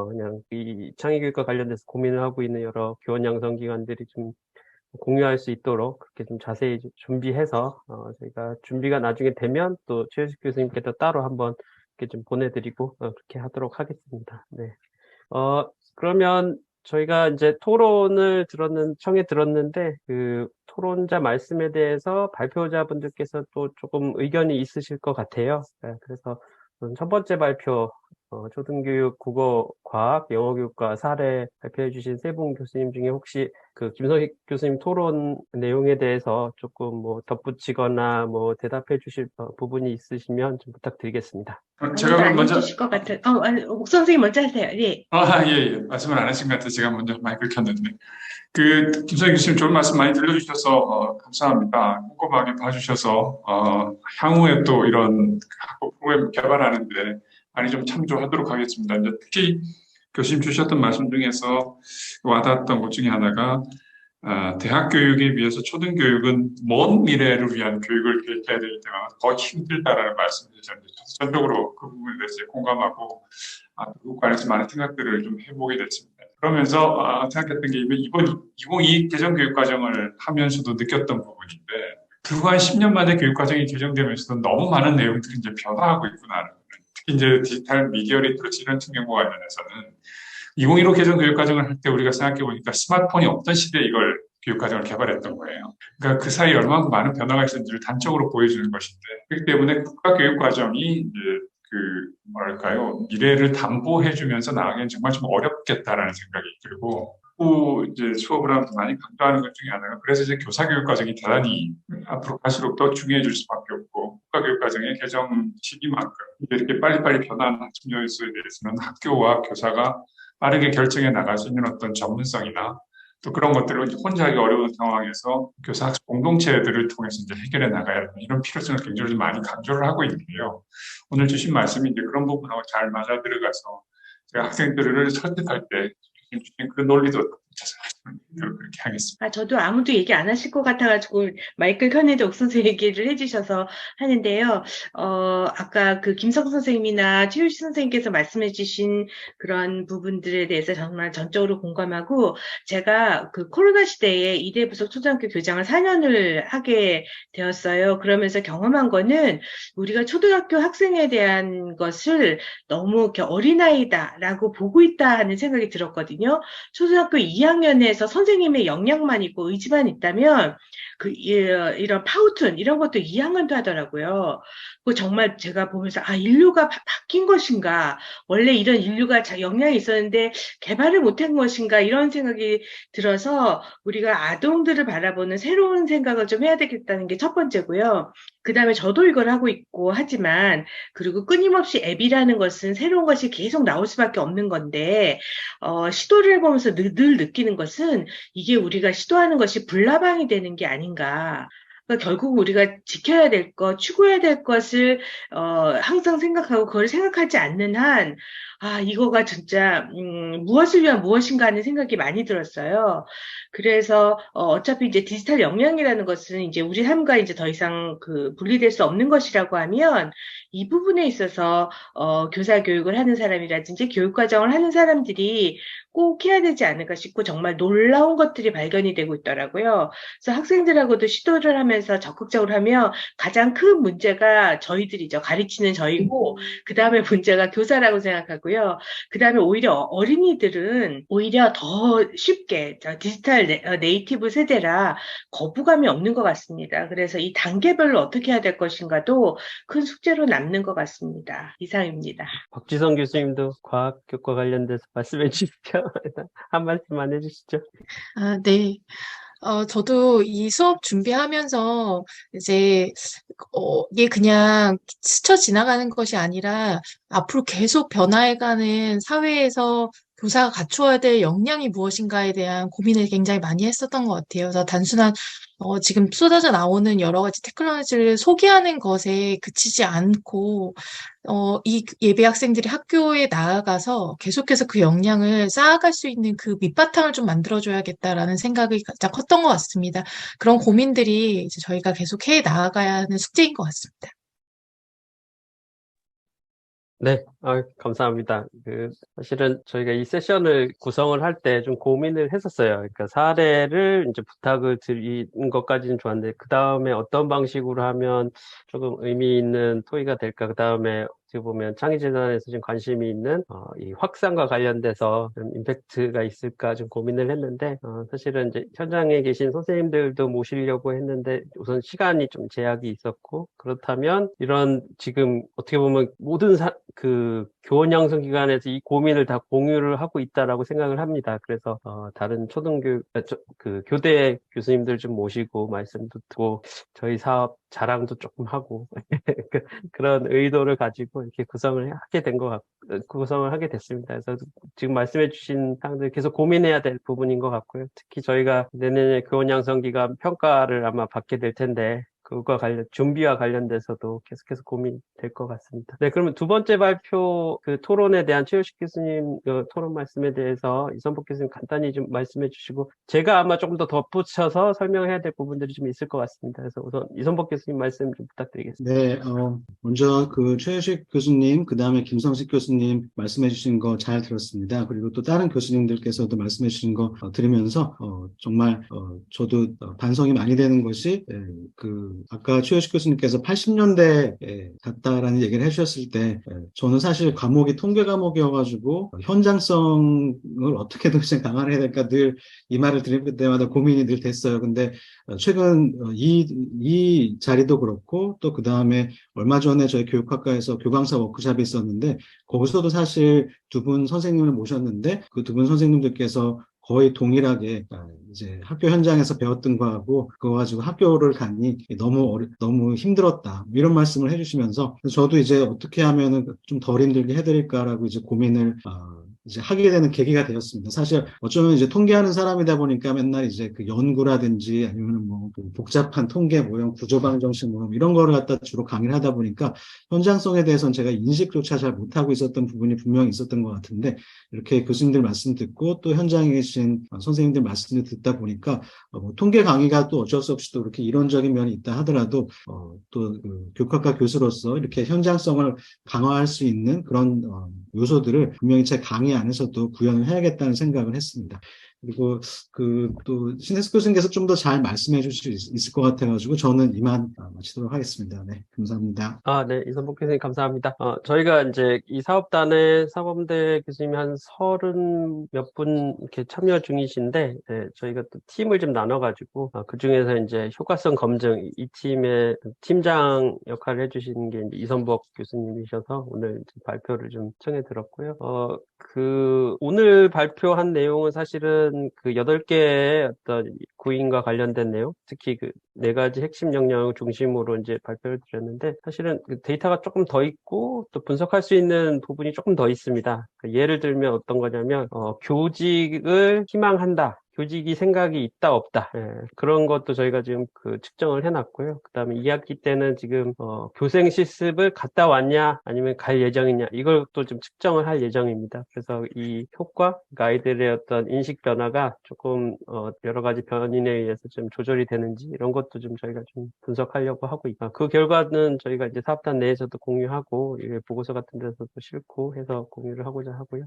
그냥 이 창의교육과 관련돼서 고민을 하고 있는 여러 교원 양성 기관들이 좀 공유할 수 있도록 그렇게 좀 자세히 준비해서 저희가 준비가 나중에 되면 또 최우식 교수님께도 따로 한번 이렇게 좀 보내드리고 그렇게 하도록 하겠습니다. 네. 그러면 저희가 이제 토론을 청해 들었는데, 그 토론자 말씀에 대해서 발표자분들께서 또 조금 의견이 있으실 것 같아요. 그래서 첫 번째 발표, 초등교육 국어, 과학, 영어 교육과 사례 발표해 주신 세 분 교수님 중에 혹시 그 김성식 교수님 토론 내용에 대해서 조금 뭐 덧붙이거나 뭐 대답해 주실 부분이 있으시면 좀 부탁드리겠습니다. 아무도 제가 그럼 안 먼저, 해주실 것 같은. 아니, 옥 선생님 먼저 하세요. 예. 예. 말씀을 안 하신 것 같아서 제가 먼저 마이크를 켰는데. 김성희 교수님 좋은 말씀 많이 들려주셔서, 감사합니다. 꼼꼼하게 봐주셔서, 향후에 또 이런 학부 프로그램 개발하는데 많이 좀 참조하도록 하겠습니다. 이제 특히 교수님 주셨던 말씀 중에서 와닿았던 것 중에 하나가, 대학 교육에 비해서 초등교육은 먼 미래를 위한 교육을 계획해야 되기 때문에 더 힘들다라는 말씀을 주셨는데, 전적으로 그 부분에 대해서 공감하고, 그 관해서 많은 생각들을 좀 해보게 됐습니다. 그러면서 생각했던 게 이번 2022 개정교육과정을 하면서도 느꼈던 부분인데, 불과 한 10년 만에 교육과정이 개정되면서도 너무 많은 내용들이 이제 변화하고 있구나. 특히 이제 디지털 미디어 리터러시 이런 측면과 관련해서는 2015 개정교육과정을 할 때 우리가 생각해보니까 스마트폰이 없던 시대에 이걸 교육과정을 개발했던 거예요. 그러니까 그 사이에 얼마나 많은 변화가 있었는지를 단적으로 보여주는 것인데, 그렇기 때문에 국가교육과정이 이제 미래를 담보해주면서 나가기엔 정말 좀 어렵겠다라는 생각이 들고, 또 이제 수업을 하면서 많이 강조하는 것 중에 하나가, 그래서 이제 교사교육과정이 대단히 앞으로 갈수록 더 중요해질 수밖에 없고, 국가교육과정의 개정 시기만큼 이렇게 빨리빨리 변화하는 측면에 대해서는 학교와 교사가 빠르게 결정해 나갈 수 있는 어떤 전문성이나 또 그런 것들을 혼자 하기 어려운 상황에서 교사 공동체들을 통해서 이제 해결해 나가야 하는 이런 필요성을 굉장히 좀 많이 강조를 하고 있는데요. 오늘 주신 말씀이 이제 그런 부분하고 잘 맞아 들어가서 제가 학생들을 설득할 때 주신 그 논리도 그렇게 하겠습니다. 저도 아무도 얘기 안 하실 것 같아가지고 마이크를 켰는데 옥 선생님 얘기를 해주셔서 하는데요. 아까 그 김석 선생님이나 최유시 선생님께서 말씀해주신 그런 부분들에 대해서 정말 전적으로 공감하고, 제가 그 코로나 시대에 이대 부속 초등학교 교장을 4년을 하게 되었어요. 그러면서 경험한 거는 우리가 초등학교 학생에 대한 것을 너무 이렇게 어린아이다라고 보고 있다 하는 생각이 들었거든요. 초등학교 2학년에서 선생님의 역량만 있고 의지만 있다면 이런 파우툰 이런 것도 2학년도 하더라고요. 그 정말 제가 보면서 인류가 바뀐 것인가, 원래 이런 인류가 역량이 있었는데 개발을 못한 것인가, 이런 생각이 들어서 우리가 아동들을 바라보는 새로운 생각을 좀 해야 되겠다는 게 첫 번째고요. 그 다음에 저도 이걸 하고 있고 하지만, 그리고 끊임없이 앱이라는 것은 새로운 것이 계속 나올 수밖에 없는 건데, 시도를 해보면서 늘 느끼는 것은 이게 우리가 시도하는 것이 불나방이 되는 게 아닌가. 그러니까 결국 우리가 지켜야 될 것, 추구해야 될 것을 항상 생각하고 그걸 생각하지 않는 한, 이거가 진짜 무엇을 위한 무엇인가 하는 생각이 많이 들었어요. 그래서 어차피 이제 디지털 역량이라는 것은 이제 우리 삶과 이제 더 이상 분리될 수 없는 것이라고 하면, 이 부분에 있어서 교사 교육을 하는 사람이라든지 교육과정을 하는 사람들이 꼭 해야 되지 않을까 싶고, 정말 놀라운 것들이 발견이 되고 있더라고요. 그래서 학생들하고도 시도를 하면서 적극적으로 하면 가장 큰 문제가 저희들이죠. 가르치는 저희고, 그 다음에 문제가 교사라고 생각하고요. 그 다음에 오히려 어린이들은 오히려 더 쉽게 디지털 네이티브 세대라 거부감이 없는 것 같습니다. 그래서 이 단계별로 어떻게 해야 될 것인가도 큰 숙제로 남는 것 같습니다. 이상입니다. 박지성 교수님도 과학교과 관련돼서 말씀해 주시죠. 한 말씀만 해주시죠. 네. 저도 이 수업 준비하면서 이제, 이게 그냥 스쳐 지나가는 것이 아니라 앞으로 계속 변화해가는 사회에서 교사가 갖추어야 될 역량이 무엇인가에 대한 고민을 굉장히 많이 했었던 것 같아요. 그래서 단순한, 지금 쏟아져 나오는 여러 가지 테크놀로지를 소개하는 것에 그치지 않고, 이 예비 학생들이 학교에 나아가서 계속해서 그 역량을 쌓아갈 수 있는 그 밑바탕을 좀 만들어줘야겠다라는 생각이 가장 컸던 것 같습니다. 그런 고민들이 이제 저희가 계속 해 나아가야 하는 숙제인 것 같습니다. 네, 감사합니다. 사실은 저희가 이 세션을 구성을 할 때 좀 고민을 했었어요. 그러니까 사례를 이제 부탁을 드리는 것까지는 좋았는데, 그 다음에 어떤 방식으로 하면 조금 의미 있는 토의가 될까, 그 다음에 어떻게 보면 창의재단에서 지금 관심이 있는 이 확산과 관련돼서 좀 임팩트가 있을까 좀 고민을 했는데 사실은 이제 현장에 계신 선생님들도 모시려고 했는데 우선 시간이 좀 제약이 있었고 그렇다면 이런 지금 어떻게 보면 모든 그 교원 양성 기관에서 이 고민을 다 공유를 하고 있다라고 생각을 합니다. 그래서 다른 초등교육 그 교대 교수님들 좀 모시고 말씀도 듣고 저희 사업 자랑도 조금 하고 그런 의도를 가지고 이렇게 구성을 하게 됐습니다. 그래서 지금 말씀해주신 사항들 계속 고민해야 될 부분인 것 같고요. 특히 저희가 내년에 교원 양성 기관 평가를 아마 받게 될 텐데. 그것과 준비와 관련돼서도 계속해서 고민될 것 같습니다. 네, 그러면 두 번째 발표, 그 토론에 대한 최효식 교수님 토론 말씀에 대해서 이선복 교수님 간단히 좀 말씀해 주시고, 제가 아마 조금 더 덧붙여서 설명해야 될 부분들이 좀 있을 것 같습니다. 그래서 우선 이선복 교수님 말씀 좀 부탁드리겠습니다. 네, 먼저 그 최효식 교수님, 그 다음에 김성식 교수님 말씀해 주신 거 잘 들었습니다. 그리고 또 다른 교수님들께서도 말씀해 주신 거 들으면서, 정말, 저도 반성이 많이 되는 것이, 아까 최효식 교수님께서 80년대에 갔다라는 얘기를 해주셨을 때, 저는 사실 과목이 통계 과목이어가지고, 현장성을 어떻게 도대체 강화해야 될까 늘 이 말을 들을 때마다 고민이 늘 됐어요. 근데 최근 이 자리도 그렇고, 또 그 다음에 얼마 전에 저희 교육학과에서 교강사 워크숍이 있었는데, 거기서도 사실 두 분 선생님을 모셨는데, 그 두 분 선생님들께서 거의 동일하게 이제 학교 현장에서 배웠던 거하고 그거 가지고 학교를 가니 너무 힘들었다 이런 말씀을 해주시면서 저도 이제 어떻게 하면은 좀 덜 힘들게 해드릴까라고 이제 고민을 이제 하게 되는 계기가 되었습니다. 사실 어쩌면 이제 통계하는 사람이다 보니까 맨날 이제 그 연구라든지 아니면 뭐 복잡한 통계 모형, 구조반응 정식 모형 이런 거를 갖다 주로 강의를 하다 보니까 현장성에 대해서는 제가 인식조차 잘 못하고 있었던 부분이 분명히 있었던 것 같은데 이렇게 교수님들 말씀 듣고 또 현장에 계신 선생님들 말씀을 듣다 보니까 뭐 통계 강의가 또 어쩔 수 없이 또 이렇게 이론적인 면이 있다 하더라도 또 그 교육학과 교수로서 이렇게 현장성을 강화할 수 있는 그런 요소들을 분명히 제 강의 안에서도 구현을 해야겠다는 생각을 했습니다. 그리고 또 신혜숙 교수님께서 좀 더 잘 말씀해 주실 수 있을 것 같아가지고 저는 이만 마치도록 하겠습니다. 네, 감사합니다. 네, 이선복 교수님 감사합니다. 저희가 이제 이 사업단에 사범대 교수님이 한 30 몇 분 이렇게 참여 중이신데, 네, 저희가 또 팀을 좀 나눠가지고, 그 중에서 이제 효과성 검증, 이 팀의 팀장 역할을 해주시는 게 이제 이선복 교수님이셔서 오늘 발표를 좀 청해 들었고요. 오늘 발표한 내용은 사실은 그 8개의 어떤 구인과 관련된 내용, 특히 그 4가지 핵심 역량을 중심으로 이제 발표를 드렸는데, 사실은 그 데이터가 조금 더 있고, 또 분석할 수 있는 부분이 조금 더 있습니다. 예를 들면 어떤 거냐면, 교직을 희망한다. 교직이 생각이 있다 없다, 그런 것도 저희가 지금 그 측정을 해놨고요. 그 다음에 2학기 때는 지금 교생 실습을 갔다 왔냐 아니면 갈 예정이냐 이걸 또 좀 측정을 할 예정입니다. 그래서 이 효과, 그러니까 아이들의 어떤 인식 변화가 조금 여러 가지 변인에 의해서 좀 조절이 되는지 이런 것도 좀 저희가 좀 분석하려고 하고 있고, 그 결과는 저희가 이제 사업단 내에서도 공유하고 보고서 같은 데서도 싣고 해서 공유를 하고자 하고요.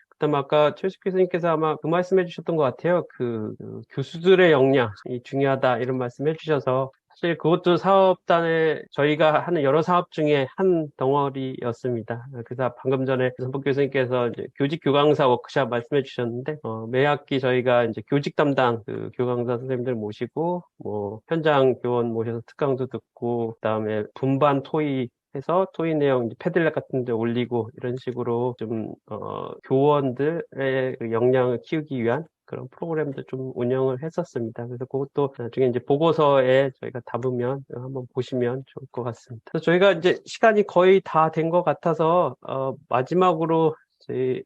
그다음 아까 최식 교수님께서 아마 그 말씀해 주셨던 것 같아요. 그 교수들의 역량이 중요하다 이런 말씀해 주셔서 사실 그것도 사업단에 저희가 하는 여러 사업 중에 한 덩어리였습니다. 그래서 방금 전에 선복 교수님께서 이제 교직 교강사 워크숍 말씀해 주셨는데 매 학기 저희가 이제 교직 담당 그 교강사 선생님들 모시고 뭐 현장 교원 모셔서 특강도 듣고 그다음에 분반 토의 해서 토의 내용 패들렛 같은 데 올리고 이런 식으로 좀 교원들의 그 역량을 키우기 위한 그런 프로그램도 좀 운영을 했었습니다. 그래서 그것도 나중에 이제 보고서에 저희가 담으면 한번 보시면 좋을 것 같습니다. 그래서 저희가 이제 시간이 거의 다 된 것 같아서 마지막으로 저희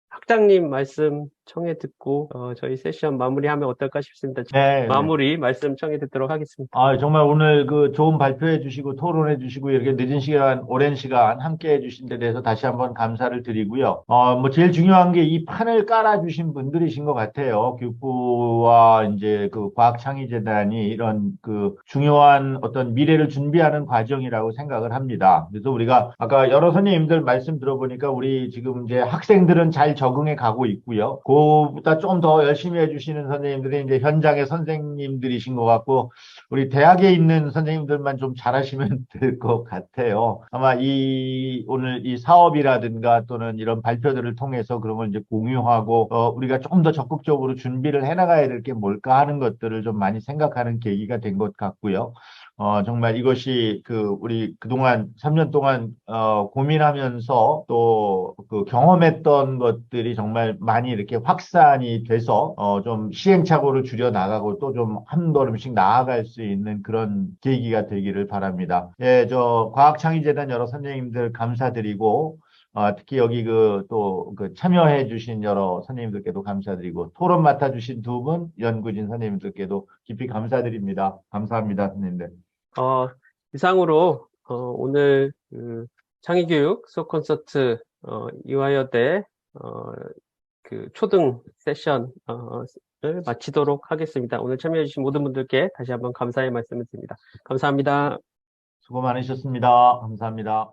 학장님 말씀 청해 듣고 저희 세션 마무리하면 어떨까 싶습니다. 네, 마무리 말씀 청해 듣도록 하겠습니다. 정말 오늘 그 좋은 발표해 주시고 토론해 주시고 이렇게 늦은 시간, 오랜 시간 함께 해 주신 데 대해서 다시 한번 감사를 드리고요. 뭐 제일 중요한 게 이 판을 깔아 주신 분들이신 것 같아요. 교육부와 이제 그 과학창의재단이 이런 그 중요한 어떤 미래를 준비하는 과정이라고 생각을 합니다. 그래서 우리가 아까 여러 선생님들 말씀 들어보니까 우리 지금 이제 학생들은 잘 적응해 가고 있고요. 그보다 좀 더 열심히 해주시는 선생님들이 이제 현장의 선생님들이신 것 같고, 우리 대학에 있는 선생님들만 좀 잘하시면 될 것 같아요. 아마 오늘 이 사업이라든가 또는 이런 발표들을 통해서 그런 걸 이제 공유하고, 우리가 조금 더 적극적으로 준비를 해나가야 될 게 뭘까 하는 것들을 좀 많이 생각하는 계기가 된 것 같고요. 정말 이것이 우리 그동안 3년 동안, 고민하면서 또 그 경험했던 것들이 정말 많이 이렇게 확산이 돼서, 좀 시행착오를 줄여 나가고 또 좀 한 걸음씩 나아갈 수 있는 그런 계기가 되기를 바랍니다. 예, 과학창의재단 여러 선생님들 감사드리고, 특히 여기 참여해 주신 여러 선생님들께도 감사드리고, 토론 맡아주신 두 분, 연구진 선생님들께도 깊이 감사드립니다. 감사합니다, 선생님들. 이상으로 오늘 창의교육 수업 콘서트 이화여대 초등 세션을 마치도록 하겠습니다. 오늘 참여해주신 모든 분들께 다시 한번 감사의 말씀을 드립니다. 감사합니다. 수고 많으셨습니다. 감사합니다.